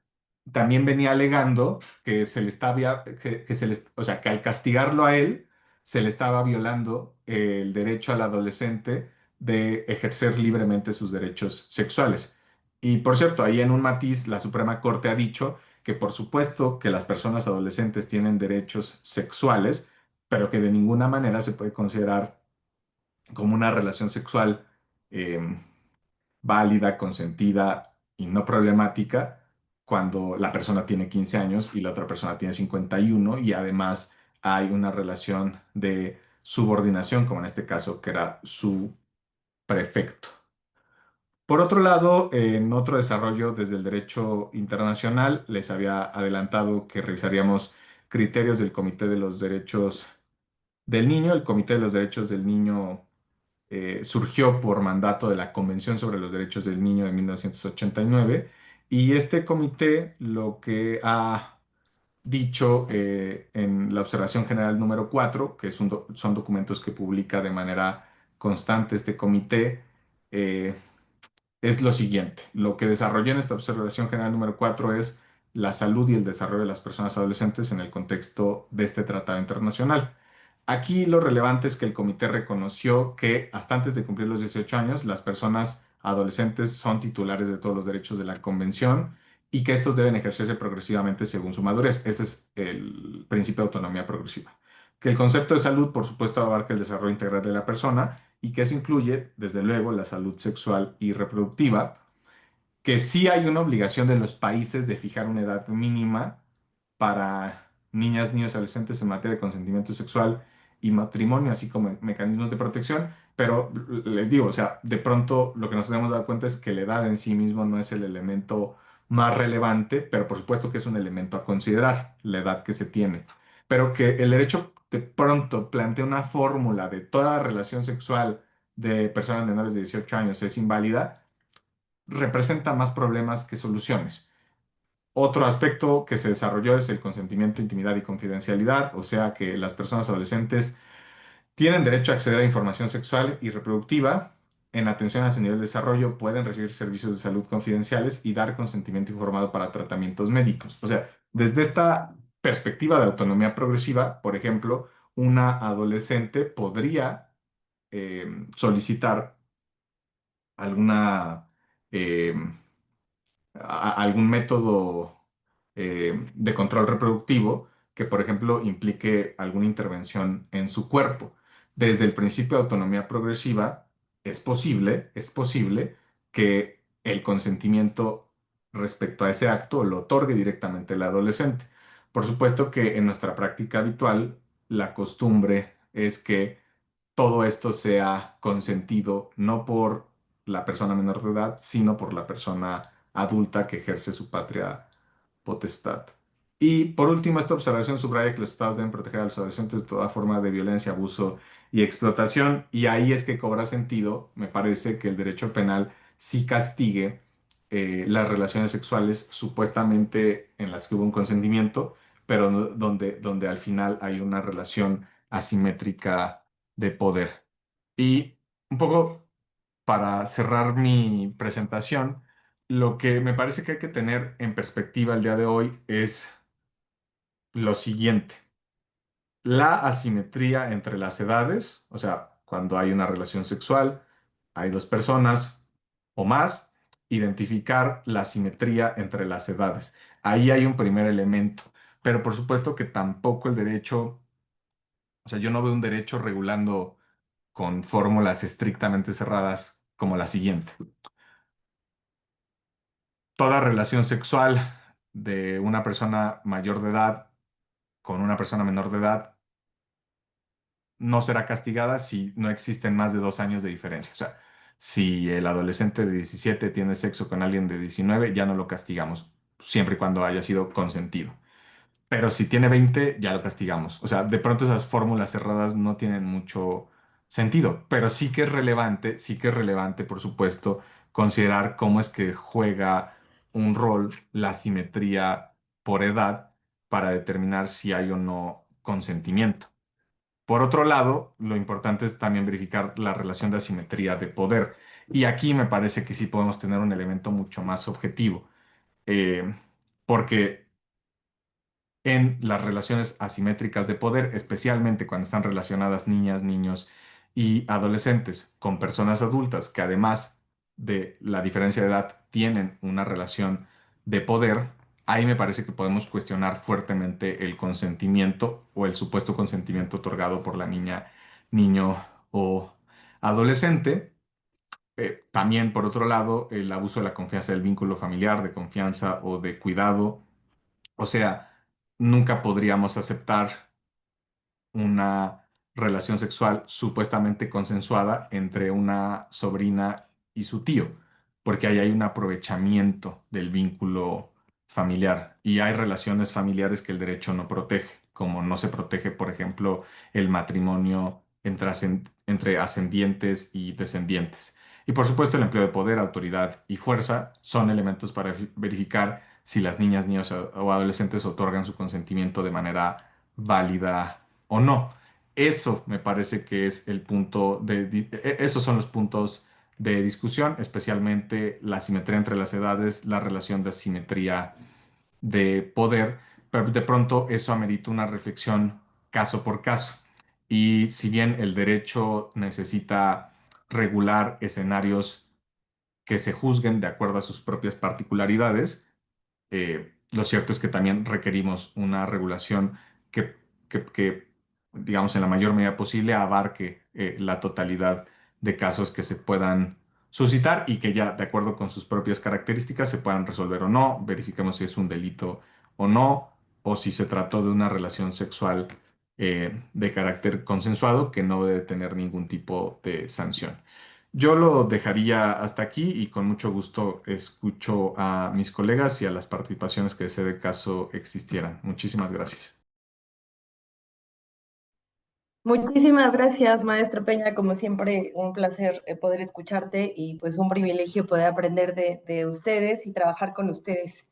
B: también venía alegando que se le estaba, que se le, o sea, que al castigarlo a él se le estaba violando el derecho al adolescente de ejercer libremente sus derechos sexuales. Y por cierto, ahí en un matiz la Suprema Corte ha dicho que por supuesto que las personas adolescentes tienen derechos sexuales, pero que de ninguna manera se puede considerar como una relación sexual eh, válida, consentida y no problemática cuando la persona tiene 15 años y la otra persona tiene 51 y además hay una relación de subordinación, como en este caso que era su prefecto. Por otro lado, en otro desarrollo desde el derecho internacional, les había adelantado que revisaríamos criterios del Comité de los Derechos del Niño. El Comité de los Derechos del Niño surgió por mandato de la Convención sobre los Derechos del Niño de 1989 y este comité lo que ha dicho en la Observación General número 4, que son documentos que publica de manera constante este comité, eh, es lo siguiente. Lo que desarrolló en esta observación general número 4 es la salud y el desarrollo de las personas adolescentes en el contexto de este tratado internacional. Aquí lo relevante es que el comité reconoció que hasta antes de cumplir los 18 años, las personas adolescentes son titulares de todos los derechos de la convención y que estos deben ejercerse progresivamente según su madurez. Ese es el principio de autonomía progresiva. Que el concepto de salud, por supuesto, abarca el desarrollo integral de la persona y que eso incluye, desde luego, la salud sexual y reproductiva, que sí hay una obligación de los países de fijar una edad mínima para niñas, niños y adolescentes en materia de consentimiento sexual y matrimonio, así como mecanismos de protección, pero les digo, o sea, de pronto lo que nos hemos dado cuenta es que la edad en sí mismo no es el elemento más relevante, pero por supuesto que es un elemento a considerar, la edad que se tiene, pero que el derecho de pronto plantea una fórmula de toda relación sexual de personas menores de 18 años es inválida, representa más problemas que soluciones. Otro aspecto que se desarrolló es el consentimiento, intimidad y confidencialidad, o sea que las personas adolescentes tienen derecho a acceder a información sexual y reproductiva. En atención a su nivel de desarrollo, pueden recibir servicios de salud confidenciales y dar consentimiento informado para tratamientos médicos. O sea, desde esta perspectiva de autonomía progresiva, por ejemplo, una adolescente podría solicitar alguna eh, algún método de control reproductivo que, por ejemplo, implique alguna intervención en su cuerpo. Desde el principio de autonomía progresiva, es posible que el consentimiento respecto a ese acto lo otorgue directamente el adolescente. Por supuesto que en nuestra práctica habitual, la costumbre es que todo esto sea consentido no por la persona menor de edad, sino por la persona adulta que ejerce su patria potestad. Y por último, esta observación subraya que los estados deben proteger a los adolescentes de toda forma de violencia, abuso y explotación. Y ahí es que cobra sentido, me parece, que el derecho penal sí castigue las relaciones sexuales supuestamente en las que hubo un consentimiento, pero donde al final hay una relación asimétrica de poder. Y un poco para cerrar mi presentación, lo que me parece que hay que tener en perspectiva el día de hoy es lo siguiente. La asimetría entre las edades, o sea, cuando hay una relación sexual, hay dos personas o más, identificar la asimetría entre las edades. Ahí hay un primer elemento, pero por supuesto que tampoco el derecho, o sea, yo no veo un derecho regulando con fórmulas estrictamente cerradas como la siguiente. Toda relación sexual de una persona mayor de edad con una persona menor de edad no será castigada si no existen más de 2 años de diferencia. O sea, si el adolescente de 17 tiene sexo con alguien de 19, ya no lo castigamos, siempre y cuando haya sido consentido. Pero si tiene 20, ya lo castigamos. O sea, de pronto esas fórmulas cerradas no tienen mucho sentido, pero sí que es relevante, por supuesto, considerar cómo es que juega un rol la simetría por edad para determinar si hay o no consentimiento. Por otro lado, lo importante es también verificar la relación de asimetría de poder. Y aquí me parece que sí podemos tener un elemento mucho más objetivo, eh, porque en las relaciones asimétricas de poder, especialmente cuando están relacionadas niñas, niños y adolescentes con personas adultas que además de la diferencia de edad tienen una relación de poder, ahí me parece que podemos cuestionar fuertemente el consentimiento o el supuesto consentimiento otorgado por la niña, niño o adolescente. También, por otro lado, el abuso de la confianza del vínculo familiar, de confianza o de cuidado, o sea, nunca podríamos aceptar una relación sexual supuestamente consensuada entre una sobrina y su tío, porque ahí hay un aprovechamiento del vínculo familiar y hay relaciones familiares que el derecho no protege, como no se protege, por ejemplo, el matrimonio entre ascendientes y descendientes. Y por supuesto, el empleo de poder, autoridad y fuerza son elementos para verificar si las niñas, niños o adolescentes otorgan su consentimiento de manera válida o no. Eso me parece que es el punto esos son los puntos de discusión, especialmente la simetría entre las edades, la relación de asimetría de poder, pero de pronto eso amerita una reflexión caso por caso. Y si bien el derecho necesita regular escenarios que se juzguen de acuerdo a sus propias particularidades, lo cierto es que también requerimos una regulación que, digamos, en la mayor medida posible abarque la totalidad de casos que se puedan suscitar y que ya, de acuerdo con sus propias características, se puedan resolver o no. Verifiquemos si es un delito o no, o si se trató de una relación sexual de carácter consensuado que no debe tener ningún tipo de sanción. Yo lo dejaría hasta aquí y con mucho gusto escucho a mis colegas y a las participaciones que de ser el caso existieran. Muchísimas gracias.
C: Muchísimas gracias, maestra Peña. Como siempre, un placer poder escucharte y pues un privilegio poder aprender de ustedes y trabajar con ustedes.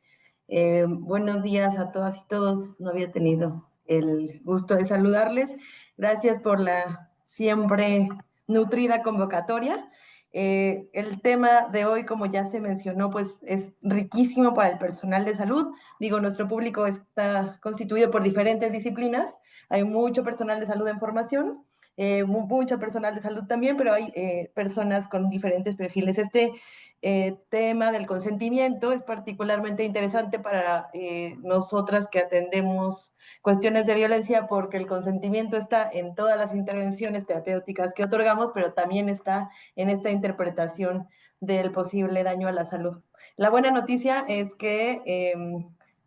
C: Buenos días a todas y todos. No había tenido el gusto de saludarles. Gracias por la siempre nutrida convocatoria. El tema de hoy, como ya se mencionó, pues es riquísimo para el personal de salud. Digo, nuestro público está constituido por diferentes disciplinas. Hay mucho personal de salud en formación, mucho personal de salud también, pero hay personas con diferentes perfiles. Este tema del consentimiento es particularmente interesante para nosotras que atendemos cuestiones de violencia, porque el consentimiento está en todas las intervenciones terapéuticas que otorgamos, pero también está en esta interpretación del posible daño a la salud. La buena noticia es que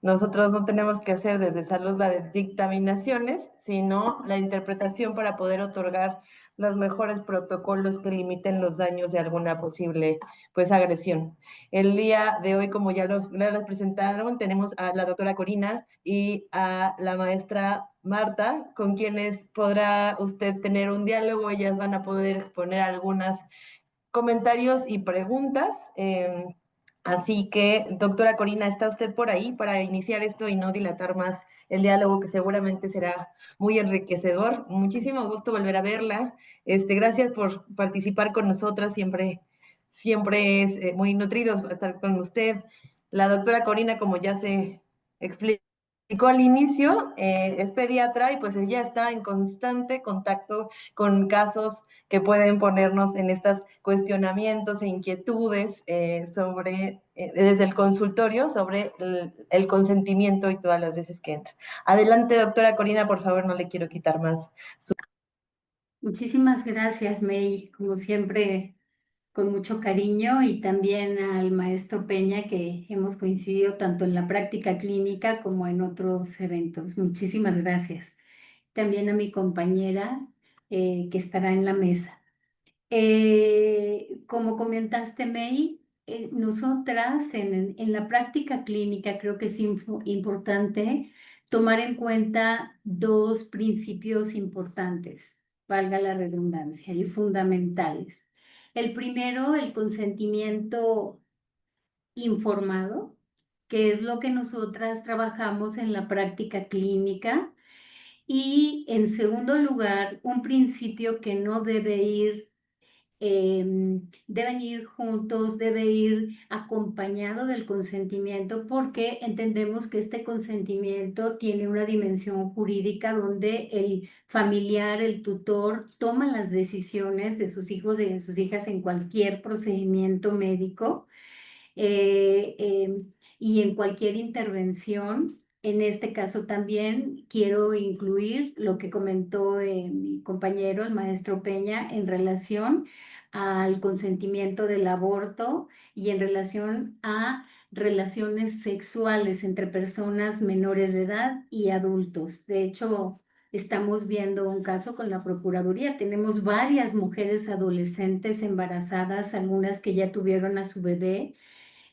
C: nosotros no tenemos que hacer desde salud las dictaminaciones, sino la interpretación para poder otorgar los mejores protocolos que limiten los daños de alguna posible pues agresión. El día de hoy, como ya los presentaron, tenemos a la doctora Corina y a la maestra Marta, con quienes podrá usted tener un diálogo. Ellas van a poder exponer algunos comentarios y preguntas. Así que, doctora Corina, ¿está usted por ahí para iniciar esto y no dilatar más el diálogo, que seguramente será muy enriquecedor? Muchísimo gusto volver a verla. Gracias por participar con nosotras. Siempre siempre es muy nutrido estar con usted. La doctora Corina, como ya se explicó al inicio, es pediatra y pues ella está en constante contacto con casos que pueden ponernos en estos cuestionamientos e inquietudes desde el consultorio sobre el consentimiento y todas las veces que entra. Adelante, doctora Corina, por favor, no le quiero quitar más.
D: Muchísimas gracias, May, como siempre, con mucho cariño, y también al maestro Peña, que hemos coincidido tanto en la práctica clínica como en otros eventos. Muchísimas gracias. También a mi compañera que estará en la mesa. Como comentaste, May, nosotras en la práctica clínica creo que es importante tomar en cuenta dos principios importantes, valga la redundancia, y fundamentales. El primero, el consentimiento informado, que es lo que nosotras trabajamos en la práctica clínica. Y en segundo lugar, un principio que no debe ir deben ir juntos, debe ir acompañado del consentimiento, porque entendemos que este consentimiento tiene una dimensión jurídica donde el familiar, el tutor, toma las decisiones de sus hijos y de sus hijas en cualquier procedimiento médico eh, eh, y en cualquier intervención. En este caso también quiero incluir lo que comentó mi compañero, el maestro Peña, en relación al consentimiento del aborto y en relación a relaciones sexuales entre personas menores de edad y adultos. De hecho, estamos viendo un caso con la Procuraduría. Tenemos varias mujeres adolescentes embarazadas, algunas que ya tuvieron a su bebé,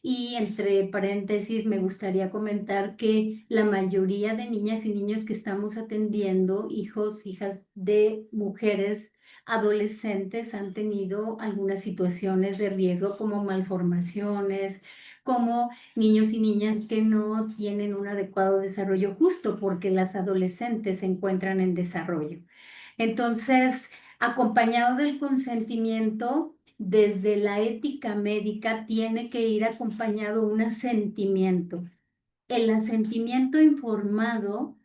D: y entre paréntesis, me gustaría comentar que la mayoría de niñas y niños que estamos atendiendo, hijos, hijas de mujeres adolescentes, han tenido algunas situaciones de riesgo como malformaciones, como niños y niñas que no tienen un adecuado desarrollo, justo porque las adolescentes se encuentran en desarrollo. Entonces, acompañado del consentimiento, desde la ética médica tiene que ir acompañado un asentimiento. El asentimiento informado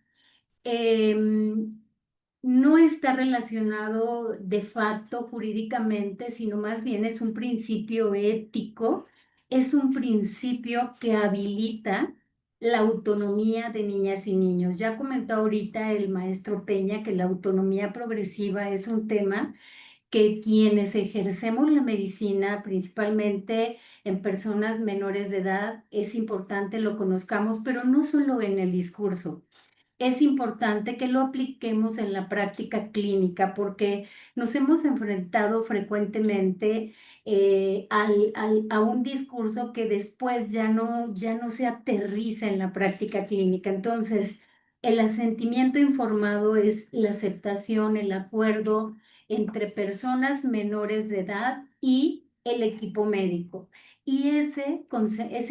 D: no está relacionado de facto jurídicamente, sino más bien es un principio ético, es un principio que habilita la autonomía de niñas y niños. Ya comentó ahorita el maestro Peña que la autonomía progresiva es un tema que quienes ejercemos la medicina, principalmente en personas menores de edad, es importante lo conozcamos, pero no solo en el discurso. Es importante que lo apliquemos en la práctica clínica, porque nos hemos enfrentado frecuentemente a un discurso que después ya no se aterriza en la práctica clínica. Entonces, el asentimiento informado es la aceptación, el acuerdo entre personas menores de edad y el equipo médico. Y ese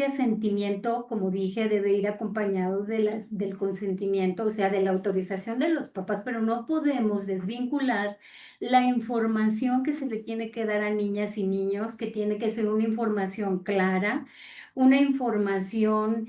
D: asentimiento, como dije, debe ir acompañado del consentimiento, o sea, de la autorización de los papás, pero no podemos desvincular la información que se le tiene que dar a niñas y niños, que tiene que ser una información clara, una información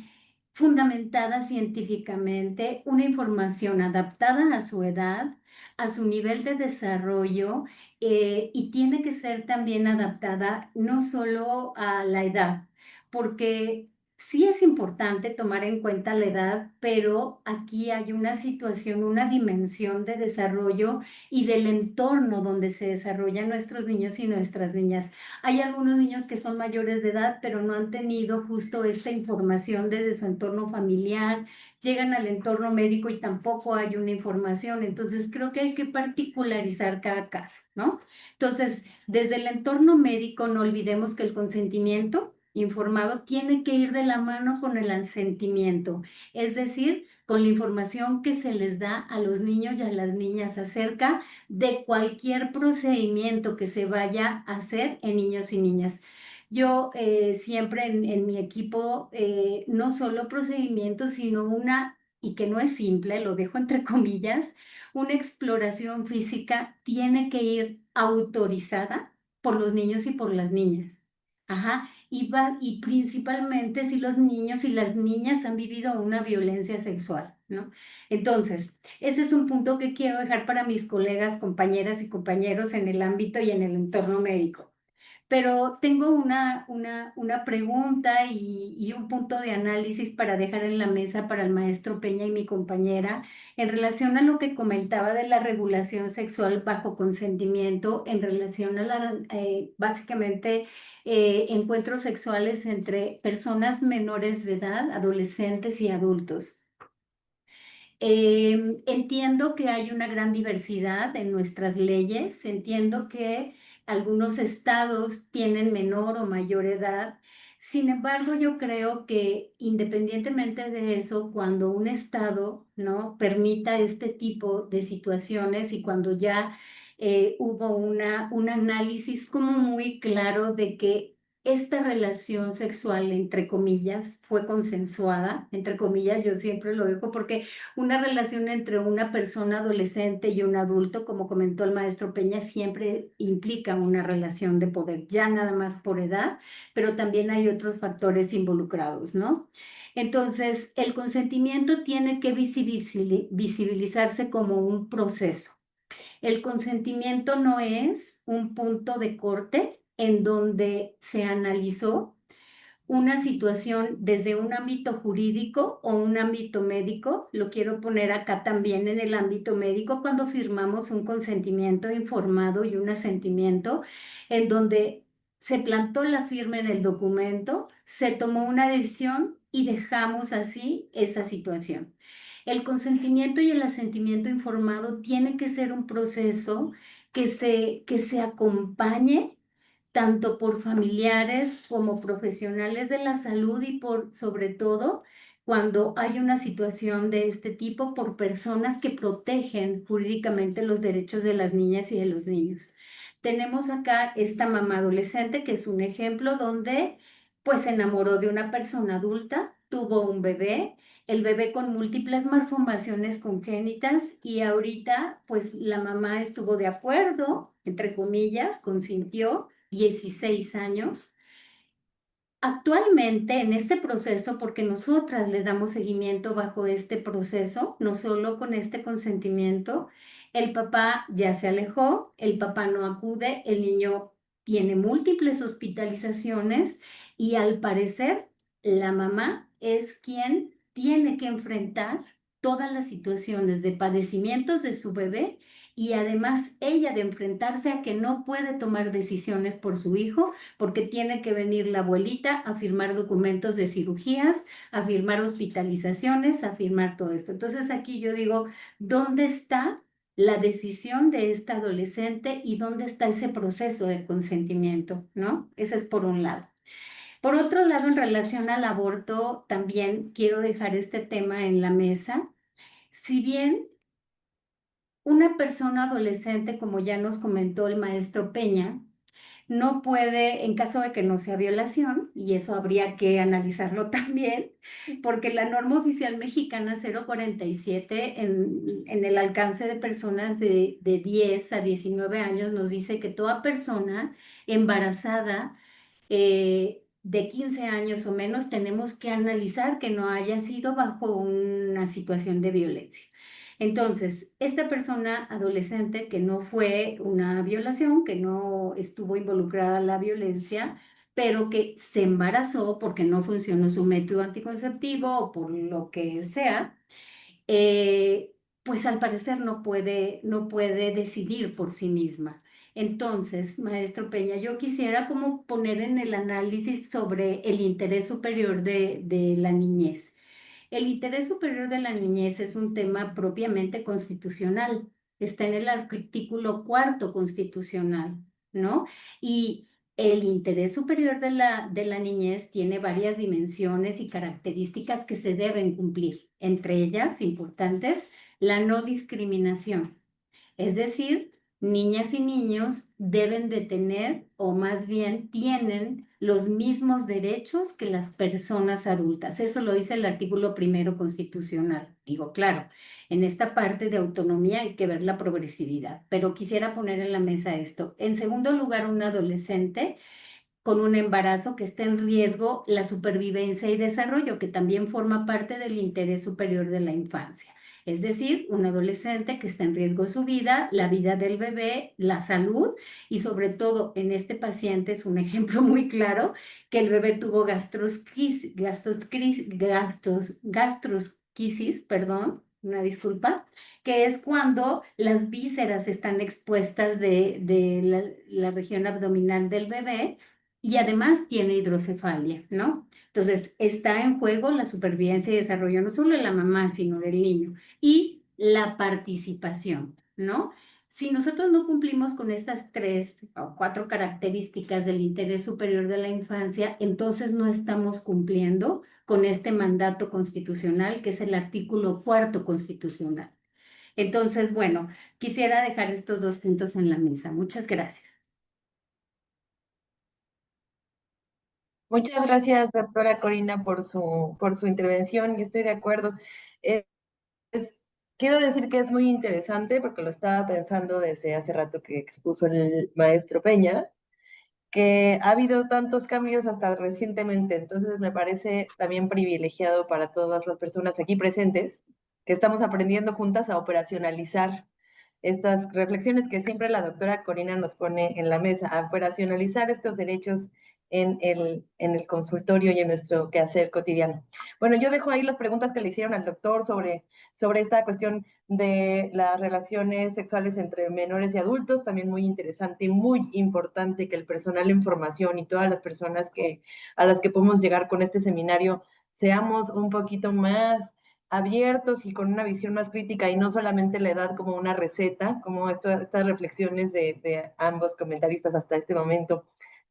D: fundamentada científicamente, una información adaptada a su edad, a su nivel de desarrollo, y tiene que ser también adaptada no solo a la edad, porque sí es importante tomar en cuenta la edad, pero aquí hay una situación, una dimensión de desarrollo y del entorno donde se desarrollan nuestros niños y nuestras niñas. Hay algunos niños que son mayores de edad, pero no han tenido justo esta información desde su entorno familiar, llegan al entorno médico y tampoco hay una información. Entonces, creo que hay que particularizar cada caso, ¿no? Entonces, desde el entorno médico, no olvidemos que el consentimiento informado tiene que ir de la mano con el asentimiento, es decir, con la información que se les da a los niños y a las niñas acerca de cualquier procedimiento que se vaya a hacer en niños y niñas. Yo siempre en mi equipo, no solo procedimientos, sino y que no es simple, lo dejo entre comillas, una exploración física tiene que ir autorizada por los niños y por las niñas. Ajá, y principalmente si los niños y las niñas han vivido una violencia sexual, ¿no? Entonces, ese es un punto que quiero dejar para mis colegas, compañeras y compañeros en el ámbito y en el entorno médico. Pero tengo una pregunta y un punto de análisis para dejar en la mesa para el maestro Peña y mi compañera en relación a lo que comentaba de la regulación sexual bajo consentimiento, en relación a básicamente encuentros sexuales entre personas menores de edad, adolescentes y adultos. Entiendo que hay una gran diversidad en nuestras leyes, entiendo que algunos estados tienen menor o mayor edad. Sin embargo, yo creo que independientemente de eso, cuando un estado, ¿no?, permita este tipo de situaciones y cuando ya hubo un análisis como muy claro de que esta relación sexual, entre comillas, fue consensuada, entre comillas, yo siempre lo digo porque una relación entre una persona adolescente y un adulto, como comentó el maestro Peña, siempre implica una relación de poder, ya nada más por edad, pero también hay otros factores involucrados, ¿no? Entonces, el consentimiento tiene que visibilizarse como un proceso. El consentimiento no es un punto de corte en donde se analizó una situación desde un ámbito jurídico o un ámbito médico, lo quiero poner acá también en el ámbito médico, cuando firmamos un consentimiento informado y un asentimiento en donde se plantó la firma en el documento, se tomó una decisión y dejamos así esa situación. El consentimiento y el asentimiento informado tiene que ser un proceso que se acompañe tanto por familiares como profesionales de la salud y sobre todo, cuando hay una situación de este tipo, por personas que protegen jurídicamente los derechos de las niñas y de los niños. Tenemos acá esta mamá adolescente que es un ejemplo donde pues se enamoró de una persona adulta, tuvo un bebé, el bebé con múltiples malformaciones congénitas y ahorita pues la mamá estuvo de acuerdo, entre comillas, consintió 16 años. Actualmente en este proceso, porque nosotras le damos seguimiento bajo este proceso, no solo con este consentimiento, el papá ya se alejó, el papá no acude, el niño tiene múltiples hospitalizaciones y al parecer la mamá es quien tiene que enfrentar todas las situaciones de padecimientos de su bebé y además ella de enfrentarse a que no puede tomar decisiones por su hijo porque tiene que venir la abuelita a firmar documentos de cirugías, a firmar hospitalizaciones, a firmar todo esto. Entonces aquí yo digo, ¿dónde está la decisión de esta adolescente y dónde está ese proceso de consentimiento, ¿no? Ese es por un lado. Por otro lado, en relación al aborto, también quiero dejar este tema en la mesa. Si bien una persona adolescente, como ya nos comentó el maestro Peña, no puede, en caso de que no sea violación, y eso habría que analizarlo también, porque la norma oficial mexicana 047 en el alcance de personas de 10 a 19 años nos dice que toda persona embarazada de 15 años o menos tenemos que analizar que no haya sido bajo una situación de violencia. Entonces, esta persona adolescente que no fue una violación, que no estuvo involucrada en la violencia, pero que se embarazó porque no funcionó su método anticonceptivo o por lo que sea, pues al parecer no puede decidir por sí misma. Entonces, maestro Peña, yo quisiera como poner en el análisis sobre el interés superior de la niñez. El interés superior de la niñez es un tema propiamente constitucional. Está en el artículo 4 constitucional, ¿no? Y el interés superior de la niñez tiene varias dimensiones y características que se deben cumplir. Entre ellas, importantes, la no discriminación. Es decir, niñas y niños deben de tener, o más bien tienen, los mismos derechos que las personas adultas. Eso lo dice el artículo 1 constitucional. Digo, claro, en esta parte de autonomía hay que ver la progresividad, pero quisiera poner en la mesa esto. En segundo lugar, un adolescente con un embarazo que está en riesgo la supervivencia y desarrollo, que también forma parte del interés superior de la infancia. Es decir, un adolescente que está en riesgo su vida, la vida del bebé, la salud y sobre todo en este paciente es un ejemplo muy claro que el bebé tuvo gastrosquisis, perdón, una disculpa, que es cuando las vísceras están expuestas de la región abdominal del bebé y además tiene hidrocefalia, ¿no? Entonces, está en juego la supervivencia y desarrollo no solo de la mamá, sino del niño y la participación, ¿no? Si nosotros no cumplimos con estas 3 o 4 características del interés superior de la infancia, entonces no estamos cumpliendo con este mandato constitucional, que es el artículo 4 constitucional. Entonces, bueno, quisiera dejar estos 2 puntos en la mesa. Muchas gracias.
C: Muchas gracias, doctora Corina, por su intervención y estoy de acuerdo. Eh, Quiero decir que es muy interesante porque lo estaba pensando desde hace rato que expuso el maestro Peña, que ha habido tantos cambios hasta recientemente, entonces me parece también privilegiado para todas las personas aquí presentes que estamos aprendiendo juntas a operacionalizar estas reflexiones que siempre la doctora Corina nos pone en la mesa, a operacionalizar estos derechos en el consultorio y en nuestro quehacer cotidiano. Bueno, yo dejo ahí las preguntas que le hicieron al doctor sobre esta cuestión de las relaciones sexuales entre menores y adultos, también muy interesante y muy importante que el personal en formación y todas las personas a las que podemos llegar con este seminario seamos un poquito más abiertos y con una visión más crítica y no solamente la edad como una receta, como estas reflexiones de ambos comentaristas hasta este momento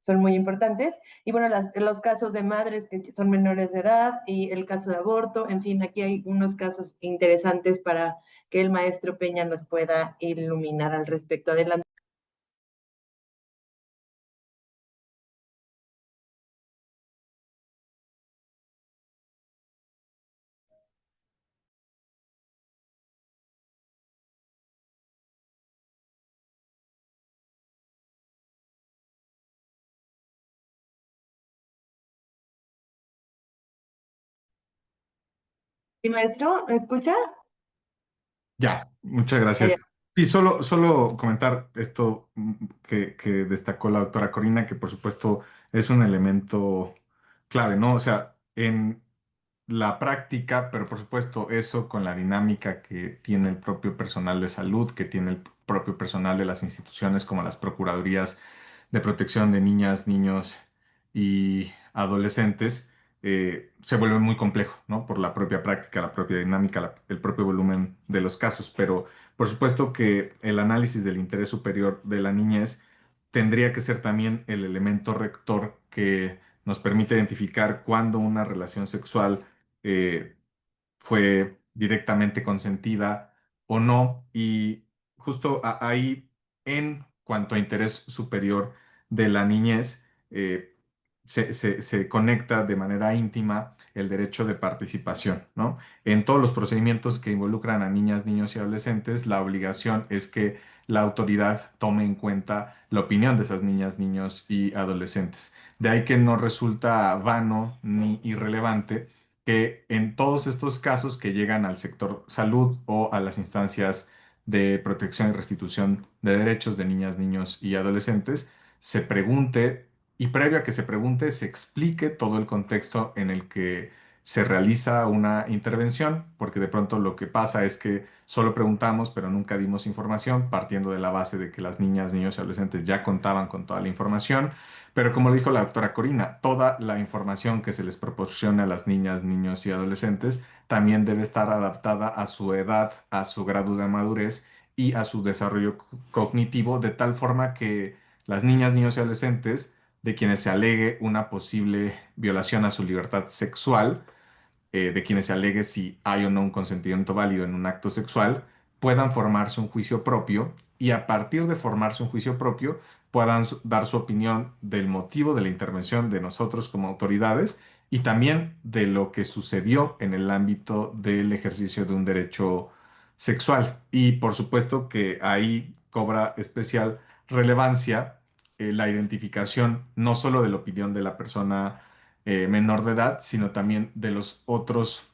C: son muy importantes. Y bueno, los casos de madres que son menores de edad y el caso de aborto, en fin, aquí hay unos casos interesantes para que el maestro Peña nos pueda iluminar al respecto. Adelante. ¿Sí, maestro? ¿Me escucha?
B: Ya, muchas
C: Ah, ya.
B: gracias. Sí, solo comentar esto que destacó la doctora Corina, que por supuesto es un elemento clave, ¿no? O sea, en la práctica, pero por supuesto eso con la dinámica que tiene el propio personal de salud, que tiene el propio personal de las instituciones como las procuradurías de protección de niñas, niños y adolescentes, se vuelve muy complejo, ¿no? Por la propia práctica, la propia dinámica, el propio volumen de los casos. Pero por supuesto que el análisis del interés superior de la niñez tendría que ser también el elemento rector que nos permite identificar cuándo una relación sexual eh, fue directamente consentida o no. Y justo ahí, en cuanto a interés superior de la niñez, se conecta de manera íntima el derecho de participación, ¿no? En todos los procedimientos que involucran a niñas, niños y adolescentes, la obligación es que la autoridad tome en cuenta la opinión de esas niñas, niños y adolescentes. De ahí que no resulta vano ni irrelevante que en todos estos casos que llegan al sector salud o a las instancias de protección y restitución de derechos de niñas, niños y adolescentes, se pregunte y previo a que se pregunte, se explique todo el contexto en el que se realiza una intervención, porque de pronto lo que pasa es que solo preguntamos, pero nunca dimos información, partiendo de la base de que las niñas, niños y adolescentes ya contaban con toda la información. Pero como lo dijo la doctora Corina, toda la información que se les proporciona a las niñas, niños y adolescentes también debe estar adaptada a su edad, a su grado de madurez y a su desarrollo cognitivo, de tal forma que las niñas, niños y adolescentes de quienes se alegue una posible violación a su libertad sexual, de quienes se alegue si hay o no un consentimiento válido en un acto sexual, puedan formarse un juicio propio y a partir de formarse un juicio propio puedan dar su opinión del motivo de la intervención de nosotros como autoridades y también de lo que sucedió en el ámbito del ejercicio de un derecho sexual. Y por supuesto que ahí cobra especial relevancia la identificación no solo de la opinión de la persona menor de edad, sino también de los otros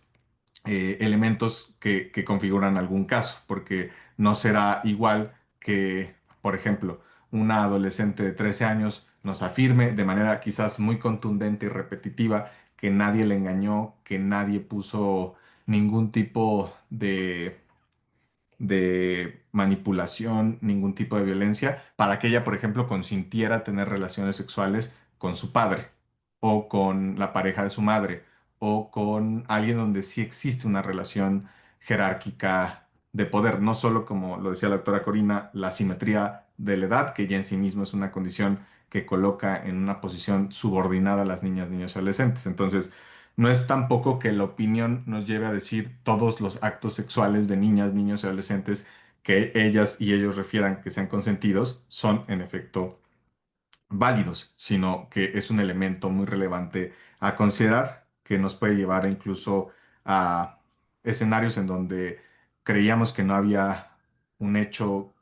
B: elementos que configuran algún caso, porque no será igual que, por ejemplo, una adolescente de 13 años nos afirme de manera quizás muy contundente y repetitiva que nadie le engañó, que nadie puso ningún tipo de manipulación, ningún tipo de violencia, para que ella, por ejemplo, consintiera tener relaciones sexuales con su padre o con la pareja de su madre o con alguien donde sí existe una relación jerárquica de poder, no solo como lo decía la doctora Corina, la simetría de la edad, que ya en sí mismo es una condición que coloca en una posición subordinada a las niñas, niños y adolescentes. Entonces, no es tampoco que la opinión nos lleve a decir todos los actos sexuales de niñas, niños y adolescentes que ellas y ellos refieran que sean consentidos son en efecto válidos, sino que es un elemento muy relevante a considerar que nos puede llevar incluso a escenarios en donde creíamos que no había un hecho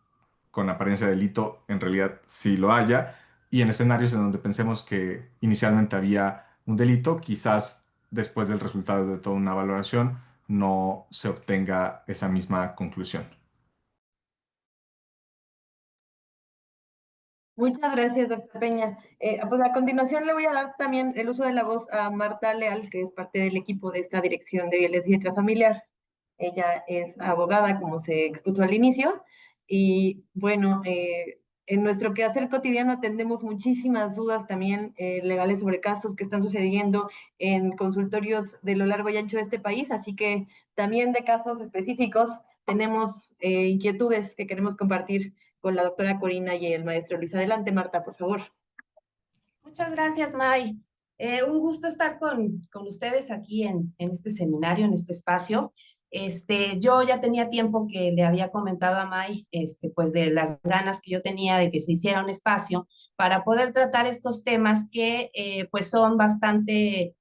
B: con apariencia de delito, en realidad sí lo haya, y en escenarios en donde pensemos que inicialmente había un delito, quizás después del resultado de toda una valoración no se obtenga esa misma conclusión.
C: Muchas gracias, doctor Peña. Pues a continuación le voy a dar también el uso de la voz a Marta Leal, que es parte del equipo de esta Dirección de Violencia Intrafamiliar. Ella es abogada, como se expuso al inicio, y bueno, en nuestro quehacer cotidiano atendemos muchísimas dudas también legales sobre casos que están sucediendo en consultorios de lo largo y ancho de este país, así que también de casos específicos tenemos inquietudes que queremos compartir con la doctora Corina y el maestro Luis. Adelante, Marta, por favor.
E: Muchas gracias, May. Un gusto estar con ustedes aquí en este seminario, en este espacio. Yo ya tenía tiempo que le había comentado a May, pues de las ganas que yo tenía de que se hiciera un espacio para poder tratar estos temas que pues son bastante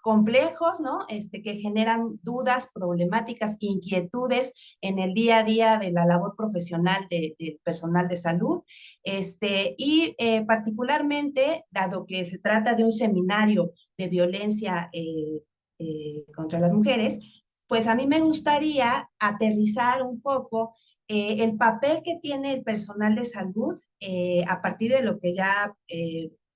E: complejos, ¿no? Que generan dudas, problemáticas, inquietudes en el día a día de la labor profesional del personal de salud. Particularmente, dado que se trata de un seminario de violencia contra las mujeres, pues a mí me gustaría aterrizar un poco el papel que tiene el personal de salud a partir de lo que ya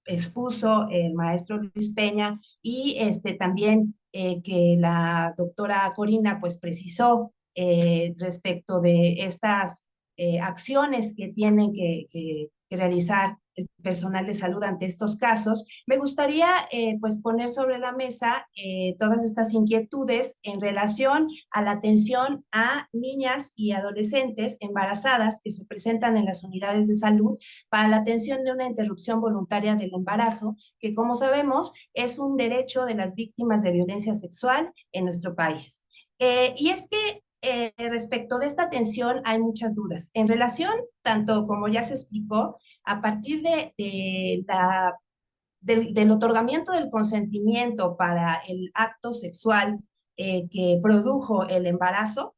E: expuso el maestro Luis Peña y también que la doctora Corina pues precisó respecto de estas acciones que tienen que realizar el personal de salud ante estos casos. Me gustaría pues poner sobre la mesa todas estas inquietudes en relación a la atención a niñas y adolescentes embarazadas que se presentan en las unidades de salud para la atención de una interrupción voluntaria del embarazo, que como sabemos es un derecho de las víctimas de violencia sexual en nuestro país. Y es que respecto de esta atención hay muchas dudas. En relación, tanto como ya se explicó, a partir del otorgamiento del consentimiento para el acto sexual que produjo el embarazo,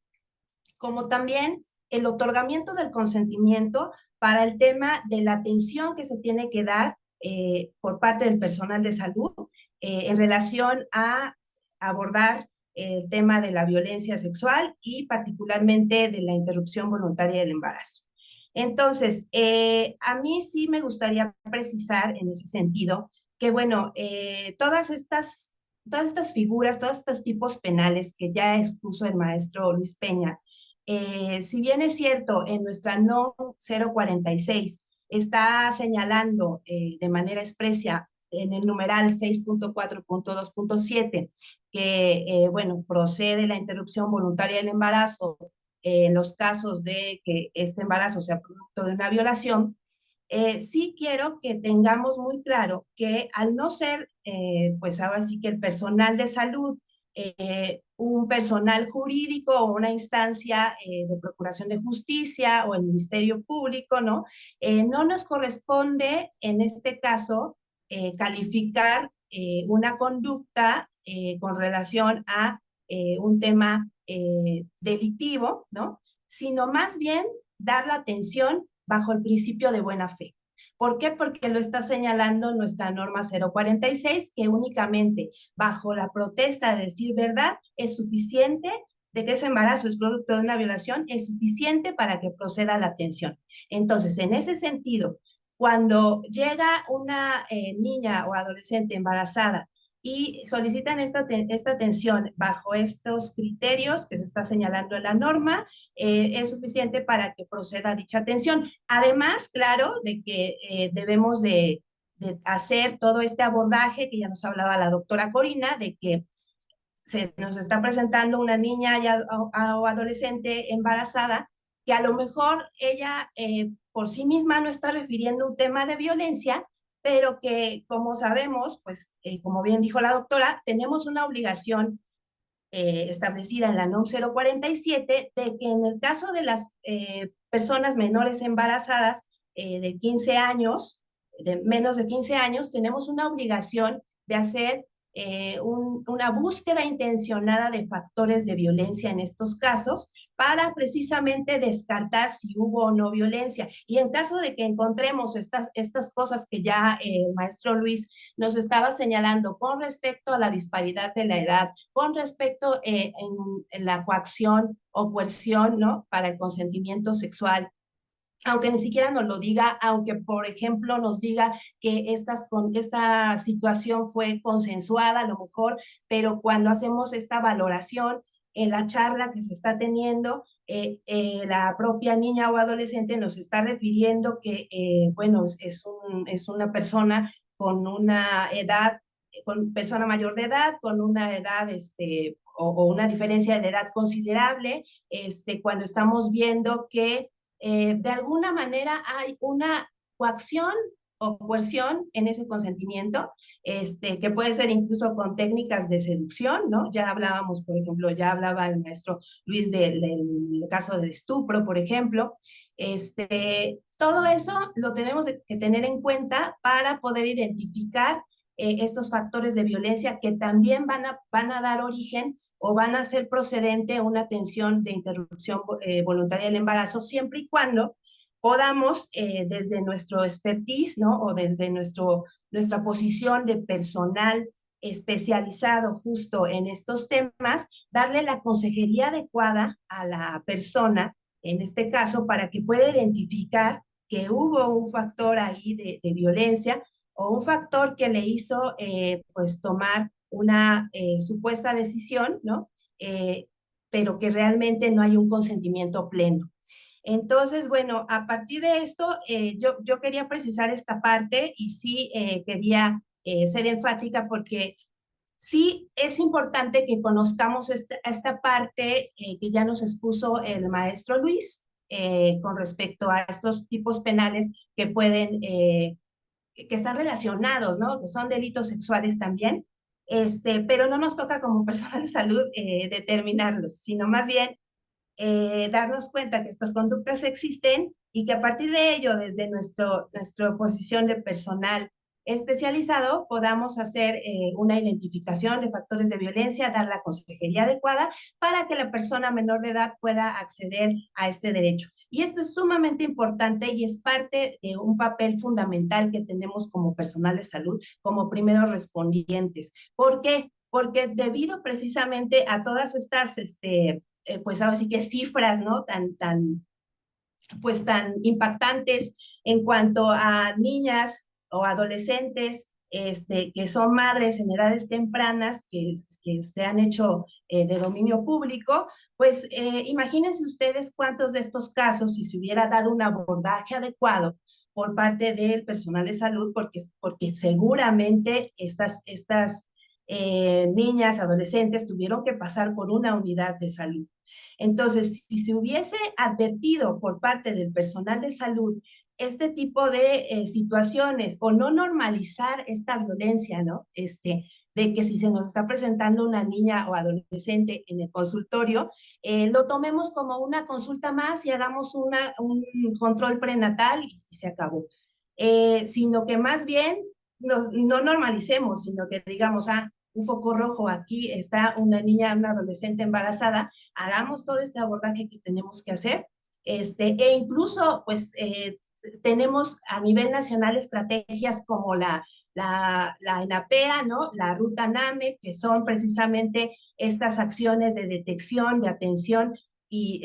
E: como también el otorgamiento del consentimiento para el tema de la atención que se tiene que dar por parte del personal de salud en relación a abordar el tema de la violencia sexual y particularmente de la interrupción voluntaria del embarazo. Entonces, a mí sí me gustaría precisar en ese sentido que, bueno, todas estas figuras, todos estos tipos penales que ya expuso el maestro Luis Peña, si bien es cierto, en nuestra NOM 046 está señalando de manera expresa en el numeral 6.4.2.7 que, bueno, procede la interrupción voluntaria del embarazo en los casos de que este embarazo sea producto de una violación, sí quiero que tengamos muy claro que al no ser, pues ahora sí que el personal de salud, un personal jurídico o una instancia de procuración de justicia o el Ministerio Público, ¿no? No nos corresponde en este caso calificar una conducta con relación a un tema delictivo, ¿no? Sino más bien dar la atención bajo el principio de buena fe. ¿Por qué? Porque lo está señalando nuestra norma 046, que únicamente bajo la protesta de decir verdad es suficiente, de que ese embarazo es producto de una violación, es suficiente para que proceda la atención. Entonces, en ese sentido, cuando llega una niña o adolescente embarazada y solicitan esta atención bajo estos criterios que se está señalando en la norma, es suficiente para que proceda dicha atención. Además, claro, de que debemos de hacer todo este abordaje que ya nos hablaba la doctora Corina, de que se nos está presentando una niña ya, o adolescente embarazada, que a lo mejor ella por sí misma no está refiriendo un tema de violencia, pero que, como sabemos, pues, como bien dijo la doctora, tenemos una obligación establecida en la NOM 047 de que en el caso de las personas menores embarazadas de 15 años, de menos de 15 años, tenemos una obligación de hacer una búsqueda intencionada de factores de violencia en estos casos para precisamente descartar si hubo o no violencia. Y en caso de que encontremos estas cosas que ya el maestro Luis nos estaba señalando con respecto a la disparidad de la edad, con respecto en la coacción o coerción, ¿no?, para el consentimiento sexual, aunque ni siquiera nos lo diga, aunque por ejemplo nos diga que esta situación fue consensuada a lo mejor, pero cuando hacemos esta valoración en la charla que se está teniendo, la propia niña o adolescente nos está refiriendo que, bueno, es una persona con una edad, con persona mayor de edad, con una edad, o una diferencia de edad considerable, cuando estamos viendo que de alguna manera hay una coacción o coerción en ese consentimiento, que puede ser incluso con técnicas de seducción, ¿no? Ya hablábamos, por ejemplo, ya hablaba el maestro Luis del caso del estupro, por ejemplo. Todo eso lo tenemos que tener en cuenta para poder identificar estos factores de violencia que también van a dar origen o van a ser procedente una atención de interrupción voluntaria del embarazo, siempre y cuando podamos, desde nuestro expertise, ¿no?, o desde nuestra posición de personal especializado justo en estos temas, darle la consejería adecuada a la persona, en este caso, para que pueda identificar que hubo un factor ahí de violencia o un factor que le hizo pues tomar una supuesta decisión, ¿no? Pero que realmente no hay un consentimiento pleno. Entonces, bueno, a partir de esto, yo quería precisar esta parte y sí quería ser enfática porque sí es importante que conozcamos esta parte que ya nos expuso el maestro Luis con respecto a estos tipos penales que pueden que están relacionados, ¿no?, que son delitos sexuales también, pero no nos toca como personal de salud determinarlos, sino más bien darnos cuenta que estas conductas existen y que a partir de ello, desde nuestra posición de personal especializado, podamos hacer una identificación de factores de violencia, dar la consejería adecuada para que la persona menor de edad pueda acceder a este derecho. Y esto es sumamente importante y es parte de un papel fundamental que tenemos como personal de salud, como primeros respondientes. ¿Por qué? Porque debido precisamente a todas estas, pues ahora sí que cifras, ¿no?, pues tan impactantes en cuanto a niñas o adolescentes que son madres en edades tempranas, que se han hecho de dominio público, pues imagínense ustedes cuántos de estos casos, si se hubiera dado un abordaje adecuado por parte del personal de salud, porque seguramente estas niñas, adolescentes tuvieron que pasar por una unidad de salud. Entonces, si se hubiese advertido por parte del personal de salud este tipo de situaciones o no normalizar esta violencia, ¿no? De que si se nos está presentando una niña o adolescente en el consultorio, lo tomemos como una consulta más y hagamos un control prenatal y se acabó. Sino que más bien no normalicemos, sino que digamos, un foco rojo, aquí está una niña, una adolescente embarazada, hagamos todo este abordaje que tenemos que hacer, e incluso, pues, tenemos a nivel nacional estrategias como la ENAPEA, ¿no? La Ruta NAME, que son precisamente estas acciones de detección, de atención y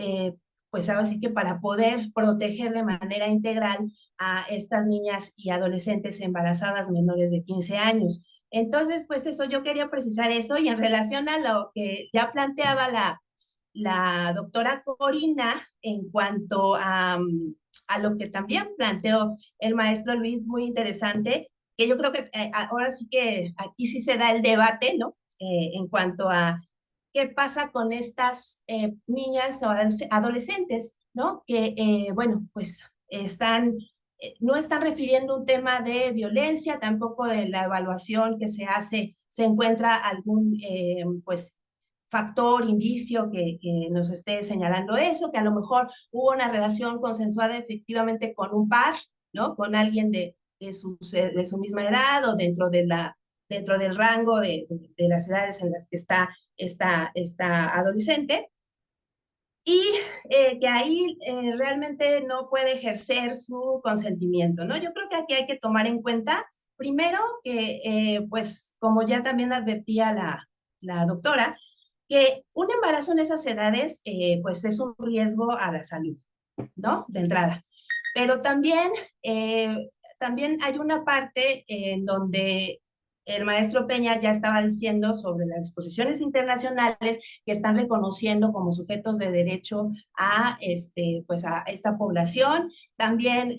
E: pues ahora sí que para poder proteger de manera integral a estas niñas y adolescentes embarazadas menores de 15 años. Entonces, pues eso, yo quería precisar eso y en relación a lo que ya planteaba la doctora Corina en cuanto a lo que también planteó el maestro Luis, muy interesante, que yo creo que ahora sí que aquí sí se da el debate, ¿no? En cuanto a qué pasa con estas niñas o adolescentes, ¿no? Que, bueno, pues no están refiriendo un tema de violencia, tampoco de la evaluación que se hace, se encuentra algún, pues, factor, indicio que nos esté señalando eso, que a lo mejor hubo una relación consensuada efectivamente con un par, ¿no? Con alguien de su misma edad o dentro del rango de las edades en las que está esta adolescente, y que ahí realmente no puede ejercer su consentimiento, ¿no? Yo creo que aquí hay que tomar en cuenta, primero, que pues como ya también advertía la doctora, que un embarazo en esas edades pues es un riesgo a la salud, ¿no? De entrada. Pero también hay una parte en donde el maestro Peña ya estaba diciendo sobre las disposiciones internacionales que están reconociendo como sujetos de derecho pues a esta población, también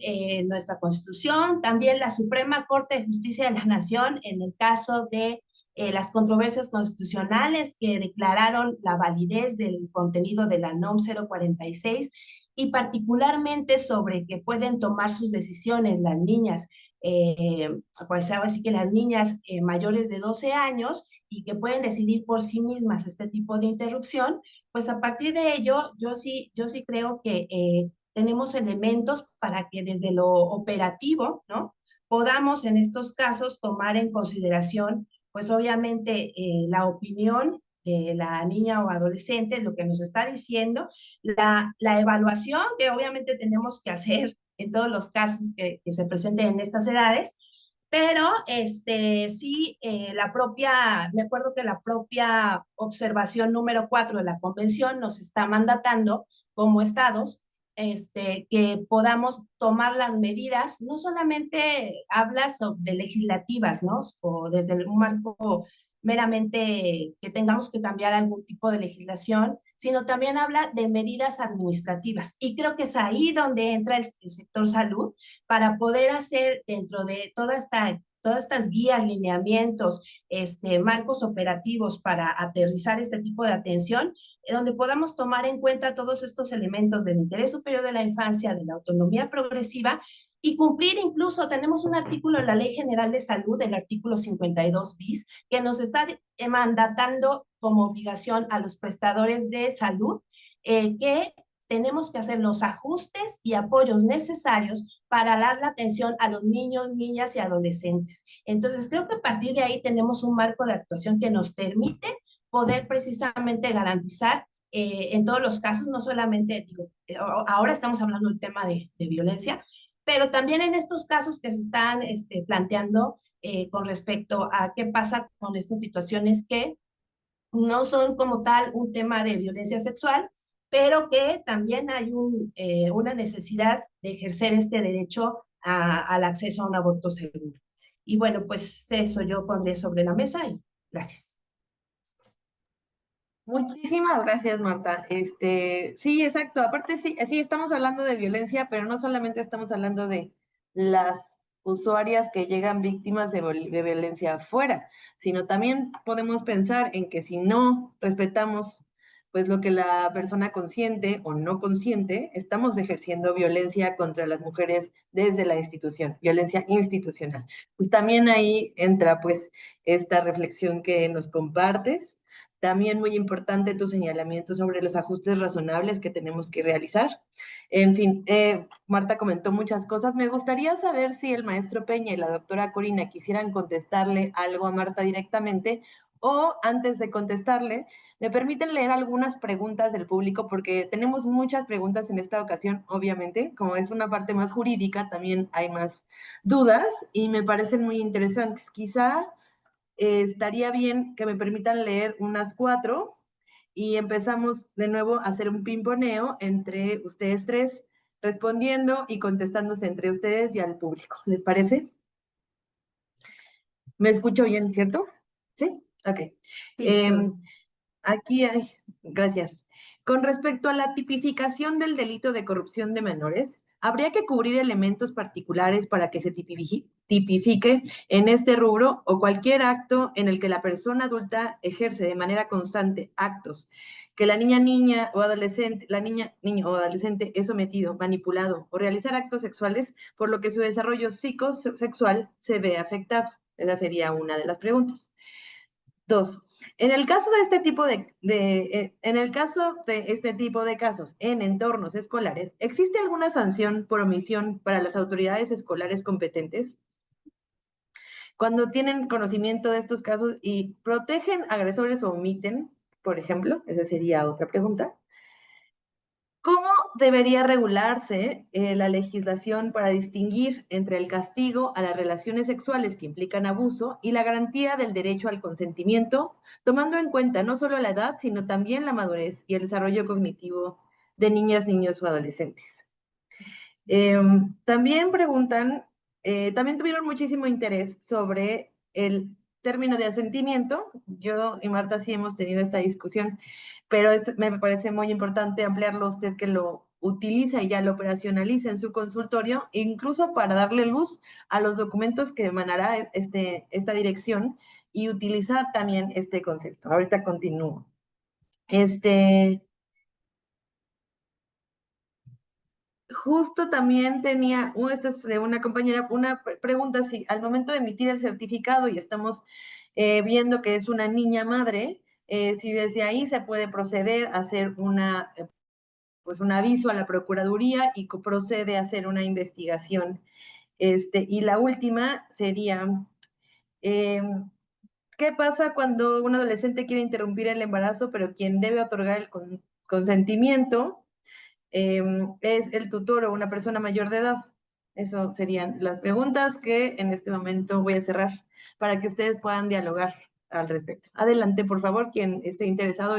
E: nuestra Constitución, también la Suprema Corte de Justicia de la Nación en el caso de las controversias constitucionales que declararon la validez del contenido de la NOM 046 y particularmente sobre que pueden tomar sus decisiones las niñas, pues ahora sí que las niñas mayores de 12 años y que pueden decidir por sí mismas este tipo de interrupción, pues a partir de ello yo sí creo que tenemos elementos para que desde lo operativo, ¿no? Podamos en estos casos tomar en consideración, pues obviamente la opinión de la niña o adolescente, lo que nos está diciendo, la evaluación que obviamente tenemos que hacer en todos los casos que se presenten en estas edades, pero sí, me acuerdo que la propia observación número 4 de la convención nos está mandatando como estados que podamos tomar las medidas, no solamente hablas de legislativas, ¿no? O desde un marco meramente que tengamos que cambiar algún tipo de legislación, sino también habla de medidas administrativas. Y creo que es ahí donde entra el sector salud para poder hacer dentro de todas estas guías, lineamientos, marcos operativos para aterrizar este tipo de atención, donde podamos tomar en cuenta todos estos elementos del interés superior de la infancia, de la autonomía progresiva y cumplir incluso, tenemos un artículo en la Ley General de Salud, el artículo 52 bis, que nos está mandatando como obligación a los prestadores de salud que tenemos que hacer los ajustes y apoyos necesarios para dar la atención a los niños, niñas y adolescentes. Entonces, creo que a partir de ahí tenemos un marco de actuación que nos permite poder precisamente garantizar en todos los casos, no solamente, digo, ahora estamos hablando del tema de violencia, pero también en estos casos que se están planteando con respecto a qué pasa con estas situaciones que no son como tal un tema de violencia sexual, pero que también hay una necesidad de ejercer este derecho al acceso a un aborto seguro. Y bueno, pues eso yo pondré sobre la mesa y gracias.
C: Muchísimas gracias, Marta. Sí, exacto. Aparte, sí, estamos hablando de violencia, pero no solamente estamos hablando de las usuarias que llegan víctimas de violencia afuera, sino también podemos pensar en que si no respetamos pues lo que la persona consciente o no consciente, estamos ejerciendo violencia contra las mujeres desde la institución, violencia institucional. Pues también ahí entra pues esta reflexión que nos compartes. También muy importante tu señalamiento sobre los ajustes razonables que tenemos que realizar. En fin, Marta comentó muchas cosas. Me gustaría saber si el maestro Peña y la doctora Corina quisieran contestarle algo a Marta directamente o antes de contestarle, me permiten leer algunas preguntas del público porque tenemos muchas preguntas en esta ocasión, obviamente, como es una parte más jurídica, también hay más dudas y me parecen muy interesantes. Quizá estaría bien que me permitan leer unas 4 y empezamos de nuevo a hacer un pimponeo entre ustedes tres, respondiendo y contestándose entre ustedes y al público. ¿Les parece? ¿Me escucho bien, cierto? ¿Sí? Ok.
D: Sí, todo.
C: Aquí hay, gracias. Con respecto a la tipificación del delito de corrupción de menores, habría que cubrir elementos particulares para que se tipifique en este rubro o cualquier acto en el que la persona adulta ejerce de manera constante actos que niña o adolescente, la niño o adolescente es sometido, manipulado o realizar actos sexuales, por lo que su desarrollo psicosexual se ve afectado. Esa sería una de las preguntas. 2. En el caso de este tipo de casos en entornos escolares, ¿existe alguna sanción por omisión para las autoridades escolares competentes? Cuando tienen conocimiento de estos casos y protegen agresores o omiten, por ejemplo, esa sería otra pregunta. ¿Cómo debería regularse la legislación para distinguir entre el castigo a las relaciones sexuales que implican abuso y la garantía del derecho al consentimiento, tomando en cuenta no solo la edad, sino también la madurez y el desarrollo cognitivo de niñas, niños o adolescentes? También preguntan, también tuvieron muchísimo interés sobre el término de asentimiento. Yo y Marta sí hemos tenido esta discusión, pero me parece muy importante ampliarlo a usted que lo utiliza y ya lo operacionaliza en su consultorio, incluso para darle luz a los documentos que emanará esta dirección y utilizar también este concepto. Ahorita continúo. Justo también tenía, esta es de una compañera, una pregunta, si al momento de emitir el certificado y estamos viendo que es una niña madre, si desde ahí se puede proceder a hacer pues un aviso a la Procuraduría y procede a hacer una investigación. Y la última sería, ¿qué pasa cuando un adolescente quiere interrumpir el embarazo, pero quien debe otorgar el consentimiento es el tutor o una persona mayor de edad? Eso serían las preguntas que en este momento voy a cerrar para que ustedes puedan dialogar al respecto. Adelante, por favor, quien esté interesado.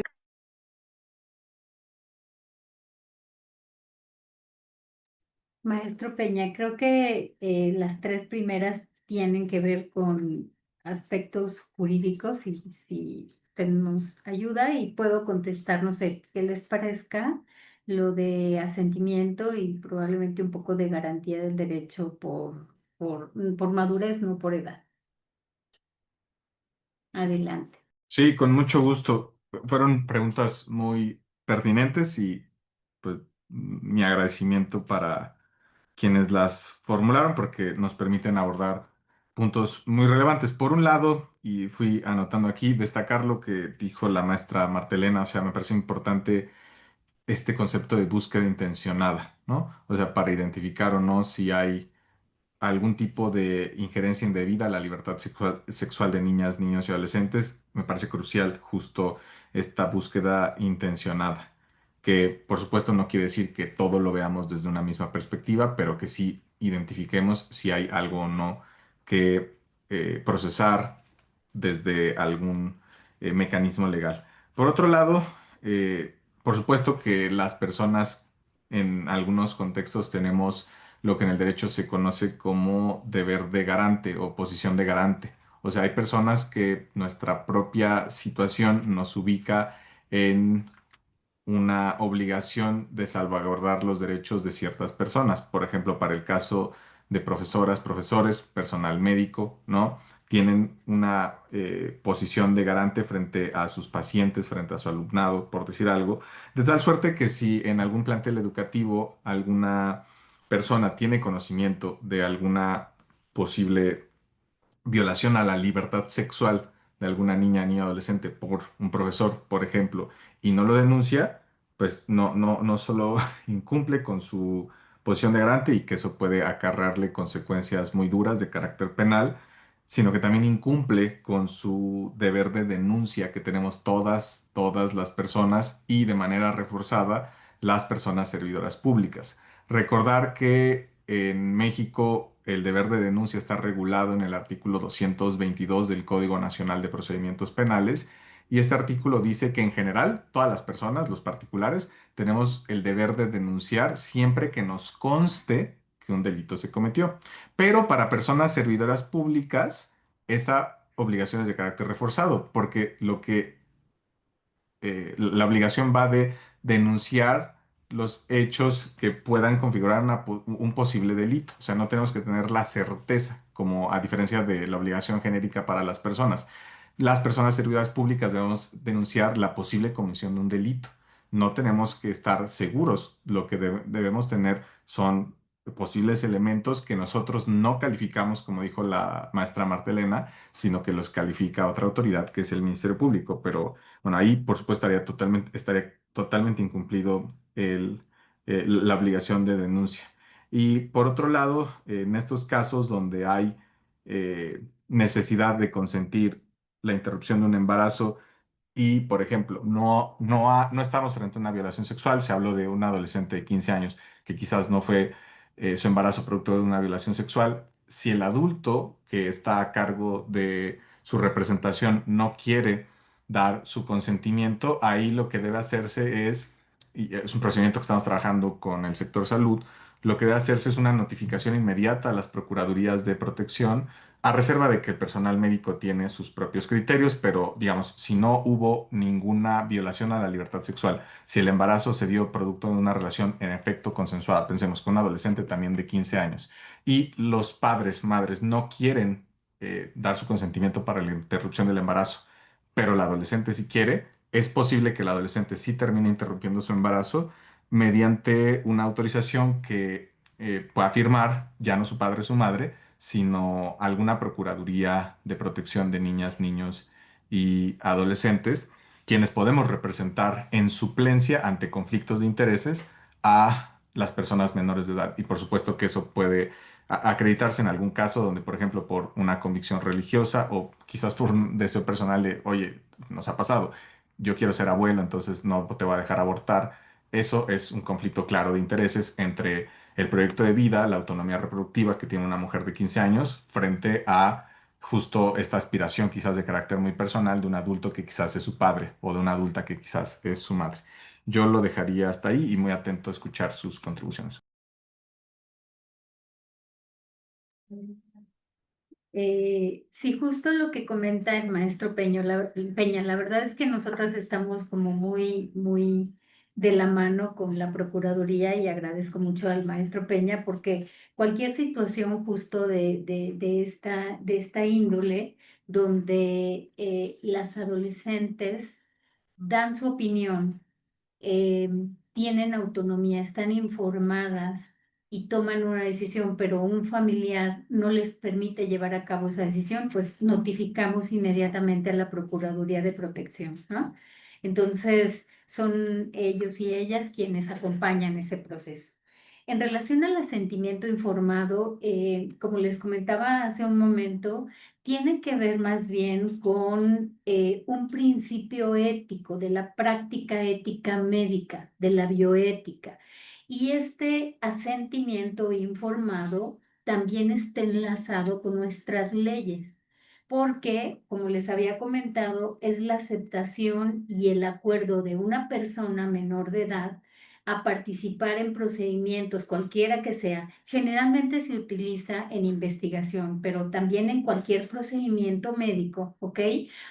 D: Maestro Peña, creo que las tres primeras tienen que ver con aspectos jurídicos y si tenemos ayuda y puedo contestar, no sé, qué les parezca lo de asentimiento y probablemente un poco de garantía del derecho por madurez, no por edad. Adelante.
B: Sí, con mucho gusto. Fueron preguntas muy pertinentes y pues mi agradecimiento para quienes las formularon porque nos permiten abordar puntos muy relevantes. Por un lado, y fui anotando aquí, destacar lo que dijo la maestra Martelena, o sea, me parece importante este concepto de búsqueda intencionada, ¿no? O sea, para identificar o no si hay algún tipo de injerencia indebida a la libertad sexual de niñas, niños y adolescentes, me parece crucial justo esta búsqueda intencionada, que por supuesto no quiere decir que todo lo veamos desde una misma perspectiva, pero que sí identifiquemos si hay algo o no que procesar desde algún mecanismo legal. Por otro lado, por supuesto que las personas en algunos contextos tenemos lo que en el derecho se conoce como deber de garante o posición de garante. O sea, hay personas que nuestra propia situación nos ubica en una obligación de salvaguardar los derechos de ciertas personas. Por ejemplo, para el caso de profesoras, profesores, personal médico, ¿no? Tienen una posición de garante frente a sus pacientes, frente a su alumnado, por decir algo, de tal suerte que si en algún plantel educativo alguna persona tiene conocimiento de alguna posible violación a la libertad sexual de alguna niña, niño, adolescente por un profesor, por ejemplo, y no lo denuncia, pues no solo incumple con su posición de garante y que eso puede acarrearle consecuencias muy duras de carácter penal, sino que también incumple con su deber de denuncia que tenemos todas las personas y de manera reforzada las personas servidoras públicas. Recordar que en México el deber de denuncia está regulado en el artículo 222 del Código Nacional de Procedimientos Penales y este artículo dice que en general todas las personas, los particulares, tenemos el deber de denunciar siempre que nos conste que un delito se cometió. Pero para personas servidoras públicas, esa obligación es de carácter reforzado, porque la obligación va de denunciar los hechos que puedan configurar un posible delito. O sea, no tenemos que tener la certeza, como a diferencia de la obligación genérica para las personas. Las personas servidoras públicas debemos denunciar la posible comisión de un delito. No tenemos que estar seguros. Lo que debemos tener son posibles elementos que nosotros no calificamos, como dijo la maestra Martelena, sino que los califica otra autoridad, que es el Ministerio Público. Pero bueno, ahí por supuesto estaría totalmente incumplido la obligación de denuncia. Y por otro lado, en estos casos donde hay necesidad de consentir la interrupción de un embarazo, y, por ejemplo, no estamos frente a una violación sexual, se habló de un adolescente de 15 años que quizás no fue su embarazo producto de una violación sexual. Si el adulto que está a cargo de su representación no quiere dar su consentimiento, ahí lo que debe hacerse y es un procedimiento que estamos trabajando con el sector salud, lo que debe hacerse es una notificación inmediata a las procuradurías de protección a reserva de que el personal médico tiene sus propios criterios, pero digamos, si no hubo ninguna violación a la libertad sexual, si el embarazo se dio producto de una relación en efecto consensuada, pensemos con un adolescente también de 15 años, y los padres, madres no quieren dar su consentimiento para la interrupción del embarazo, pero el adolescente sí quiere, es posible que el adolescente sí termine interrumpiendo su embarazo mediante una autorización que pueda firmar ya no su padre o su madre, sino alguna procuraduría de protección de niñas, niños y adolescentes, quienes podemos representar en suplencia ante conflictos de intereses a las personas menores de edad. Y por supuesto que eso puede acreditarse en algún caso donde, por ejemplo, por una convicción religiosa o quizás por un deseo personal de, oye, nos ha pasado, yo quiero ser abuelo, entonces no te voy a dejar abortar. Eso es un conflicto claro de intereses entre el proyecto de vida, la autonomía reproductiva que tiene una mujer de 15 años frente a justo esta aspiración quizás de carácter muy personal de un adulto que quizás es su padre o de una adulta que quizás es su madre. Yo lo dejaría hasta ahí y muy atento a escuchar sus contribuciones.
D: Sí, justo lo que comenta el maestro Peña, la verdad es que nosotras estamos como muy de la mano con la Procuraduría y agradezco mucho al maestro Peña porque cualquier situación justo de esta índole donde las adolescentes dan su opinión, eh, tienen autonomía, están informadas y toman una decisión, pero un familiar no les permite llevar a cabo esa decisión, pues notificamos inmediatamente a la Procuraduría de Protección, ¿no? Entonces, son ellos y ellas quienes acompañan ese proceso. En relación al asentimiento informado, como les comentaba hace un momento, tiene que ver más bien con un principio ético de la práctica ética médica, de la bioética. Y este asentimiento informado también está enlazado con nuestras leyes, porque, como les había comentado, es la aceptación y el acuerdo de una persona menor de edad a participar en procedimientos, cualquiera que sea. Generalmente se utiliza en investigación, pero también en cualquier procedimiento médico, ¿ok?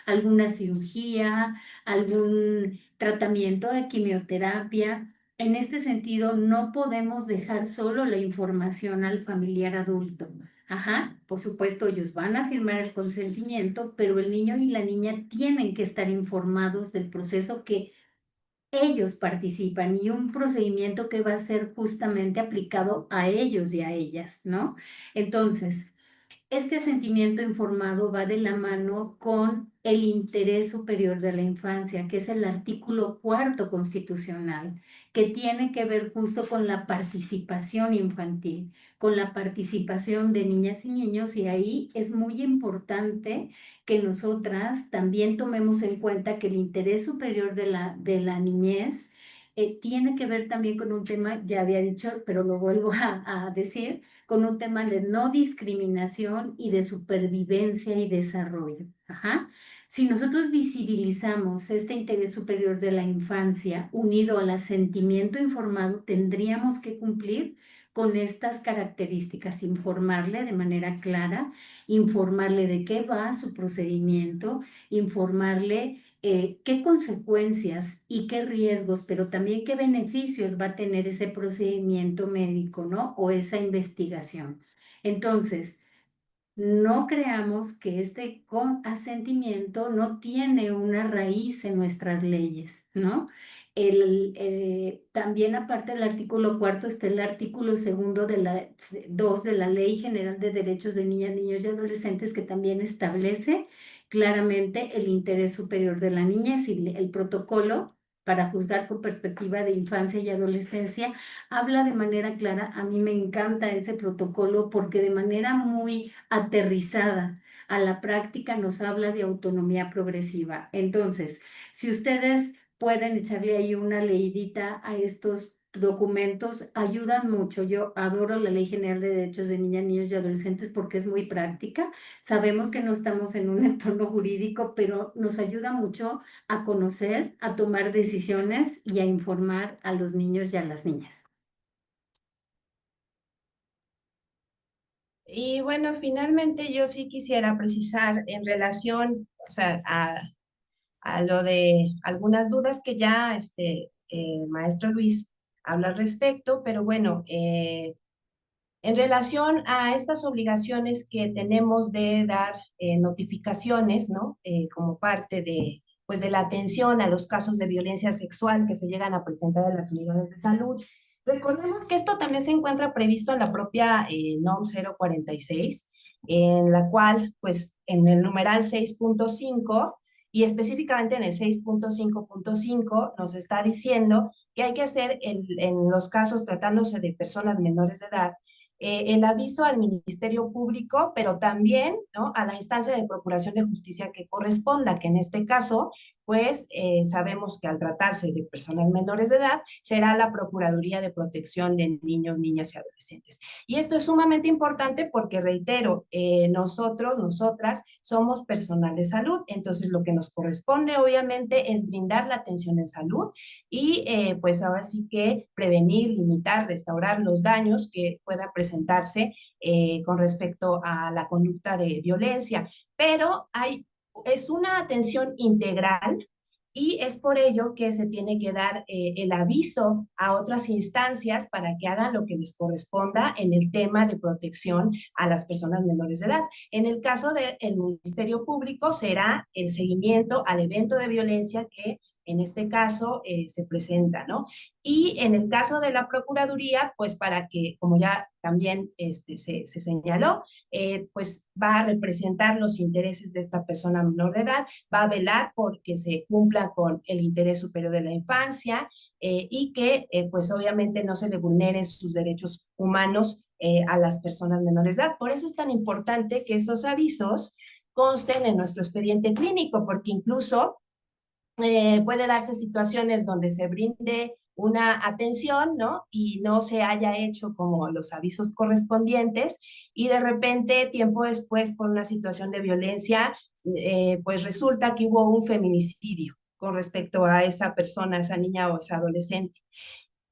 D: Alguna cirugía, algún tratamiento de quimioterapia. En este sentido, no podemos dejar solo la información al familiar adulto. Ajá, por supuesto, ellos van a firmar el consentimiento, pero el niño y la niña tienen que estar informados del proceso que ellos participan y un procedimiento que va a ser justamente aplicado a ellos y a ellas, ¿no? Entonces, Este sentimiento informado va de la mano con el interés superior de la infancia, que es el artículo 4º constitucional, que tiene que ver justo con la participación infantil, con la participación de niñas y niños, y ahí es muy importante que nosotras también tomemos en cuenta que el interés superior de la niñez tiene que ver también con un tema, ya había dicho, pero lo vuelvo a decir, con un tema de no discriminación y de supervivencia y desarrollo. Ajá. Si nosotros visibilizamos este interés superior de la infancia unido al asentimiento informado, tendríamos que cumplir con estas características, informarle de manera clara, informarle de qué va su procedimiento, informarle qué consecuencias y qué riesgos, pero también qué beneficios va a tener ese procedimiento médico, ¿no? O esa investigación. Entonces, no creamos que este asentimiento no tiene una raíz en nuestras leyes, ¿no? También aparte del artículo 4º está el artículo 2 de la Ley General de Derechos de Niñas, Niños y Adolescentes, que también establece claramente el interés superior de la niñez, y el protocolo para juzgar con perspectiva de infancia y adolescencia habla de manera clara. A mí me encanta ese protocolo porque de manera muy aterrizada a la práctica nos habla de autonomía progresiva. Entonces, si ustedes pueden echarle ahí una leidita a estos documentos, ayudan mucho. Yo adoro la Ley General de Derechos de Niñas, Niños y Adolescentes porque es muy práctica. Sabemos que no estamos en un entorno jurídico, pero nos ayuda mucho a conocer, a tomar decisiones y a informar a los niños y a las niñas.
E: Y bueno, finalmente yo sí quisiera precisar en relación, o sea, a lo de algunas dudas que ya maestro Luis habla al respecto, pero bueno, en relación a estas obligaciones que tenemos de dar notificaciones, ¿no? Como parte de, pues, de la atención a los casos de violencia sexual que se llegan a presentar en las unidades de salud. Recordemos que esto también se encuentra previsto en la propia NOM 046, en la cual, pues, en el numeral 6.5 y específicamente en el 6.5.5 nos está diciendo que hay que hacer en los casos tratándose de personas menores de edad, el aviso al Ministerio Público, pero también, ¿no?, a la instancia de procuración de justicia que corresponda, que en este caso, pues sabemos que al tratarse de personas menores de edad, será la Procuraduría de Protección de Niños, Niñas y Adolescentes. Y esto es sumamente importante porque, reitero, nosotros, nosotras, somos personal de salud, entonces lo que nos corresponde, obviamente, es brindar la atención en salud y pues ahora sí que prevenir, limitar, restaurar los daños que pueda presentarse con respecto a la conducta de violencia. Pero es una atención integral y es por ello que se tiene que dar el aviso a otras instancias para que hagan lo que les corresponda en el tema de protección a las personas menores de edad. En el caso del Ministerio Público será el seguimiento al evento de violencia que en este caso se presenta, ¿no? Y en el caso de la Procuraduría, pues para que, como ya también se señaló, pues va a representar los intereses de esta persona menor de edad, va a velar por que se cumpla con el interés superior de la infancia y que pues obviamente no se le vulneren sus derechos humanos a las personas menores de edad. Por eso es tan importante que esos avisos consten en nuestro expediente clínico, porque incluso puede darse situaciones donde se brinde una atención, ¿no? Y no se haya hecho como los avisos correspondientes y de repente, tiempo después, por una situación de violencia, pues resulta que hubo un feminicidio con respecto a esa persona, esa niña o esa adolescente.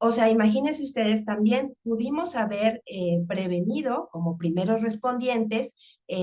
E: O sea, imagínense ustedes, también pudimos haber prevenido como primeros respondientes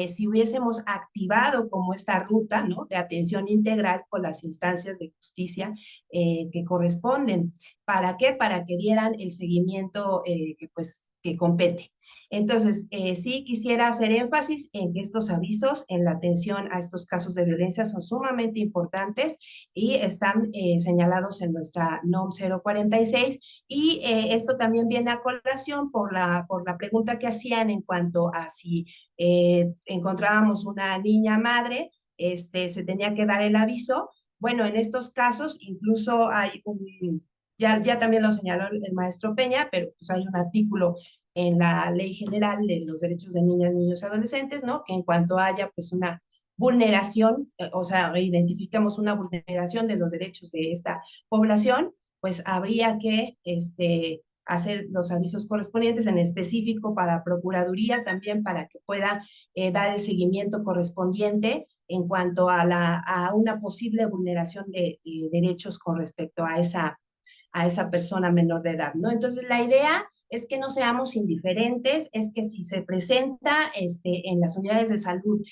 E: si hubiésemos activado como esta ruta, ¿no?, de atención integral con las instancias de justicia que corresponden. ¿Para qué? Para que dieran el seguimiento que pues que compete. Entonces, sí quisiera hacer énfasis en que estos avisos en la atención a estos casos de violencia son sumamente importantes y están señalados en nuestra NOM 046, y esto también viene a colación por la pregunta que hacían en cuanto a si encontrábamos una niña madre, se tenía que dar el aviso. Bueno, en estos casos incluso hay ya también lo señaló el maestro Peña, pero pues hay un artículo en la Ley General de los Derechos de Niñas, Niños y Adolescentes, ¿no? Que en cuanto haya pues una vulneración, o sea, identificamos una vulneración de los derechos de esta población, pues habría que hacer los avisos correspondientes, en específico para Procuraduría también, para que pueda dar el seguimiento correspondiente en cuanto a una posible vulneración de derechos con respecto a esa persona menor de edad, ¿no? Entonces, la idea es que no seamos indiferentes, es que si se presenta en las unidades de salud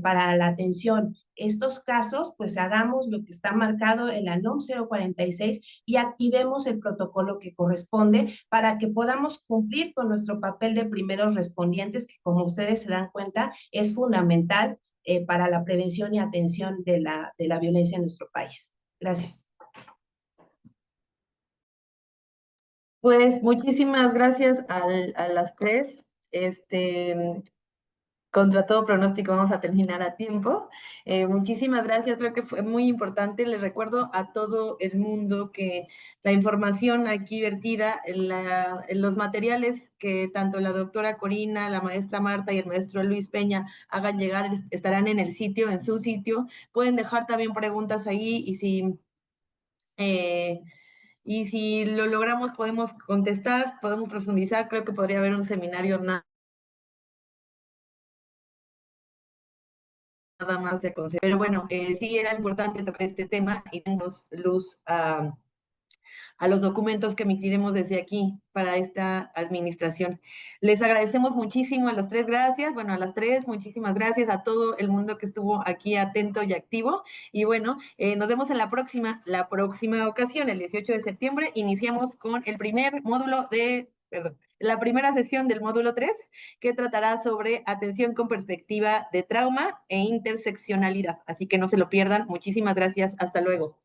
E: para la atención estos casos, pues hagamos lo que está marcado en la NOM 046 y activemos el protocolo que corresponde para que podamos cumplir con nuestro papel de primeros respondientes, que como ustedes se dan cuenta es fundamental para la prevención y atención de la violencia en nuestro país. Gracias.
C: Pues muchísimas gracias a las tres. Contra todo pronóstico vamos a terminar a tiempo. Muchísimas gracias, creo que fue muy importante. Les recuerdo a todo el mundo que la información aquí vertida, en los materiales que tanto la doctora Corina, la maestra Marta y el maestro Luis Peña hagan llegar, estarán en el sitio, en su sitio. Pueden dejar también preguntas ahí y si lo logramos podemos contestar, podemos profundizar. Creo que podría haber un seminario nada más de consejo. Pero bueno, sí era importante tocar este tema y darnos luz a los documentos que emitiremos desde aquí para esta administración. Les agradecemos muchísimo a las tres, gracias. Bueno, a las tres, muchísimas gracias a todo el mundo que estuvo aquí atento y activo. Y bueno, nos vemos en la próxima ocasión, el 18 de septiembre. Iniciamos con el primer módulo la primera sesión del módulo 3, que tratará sobre atención con perspectiva de trauma e interseccionalidad. Así que no se lo pierdan. Muchísimas gracias. Hasta luego.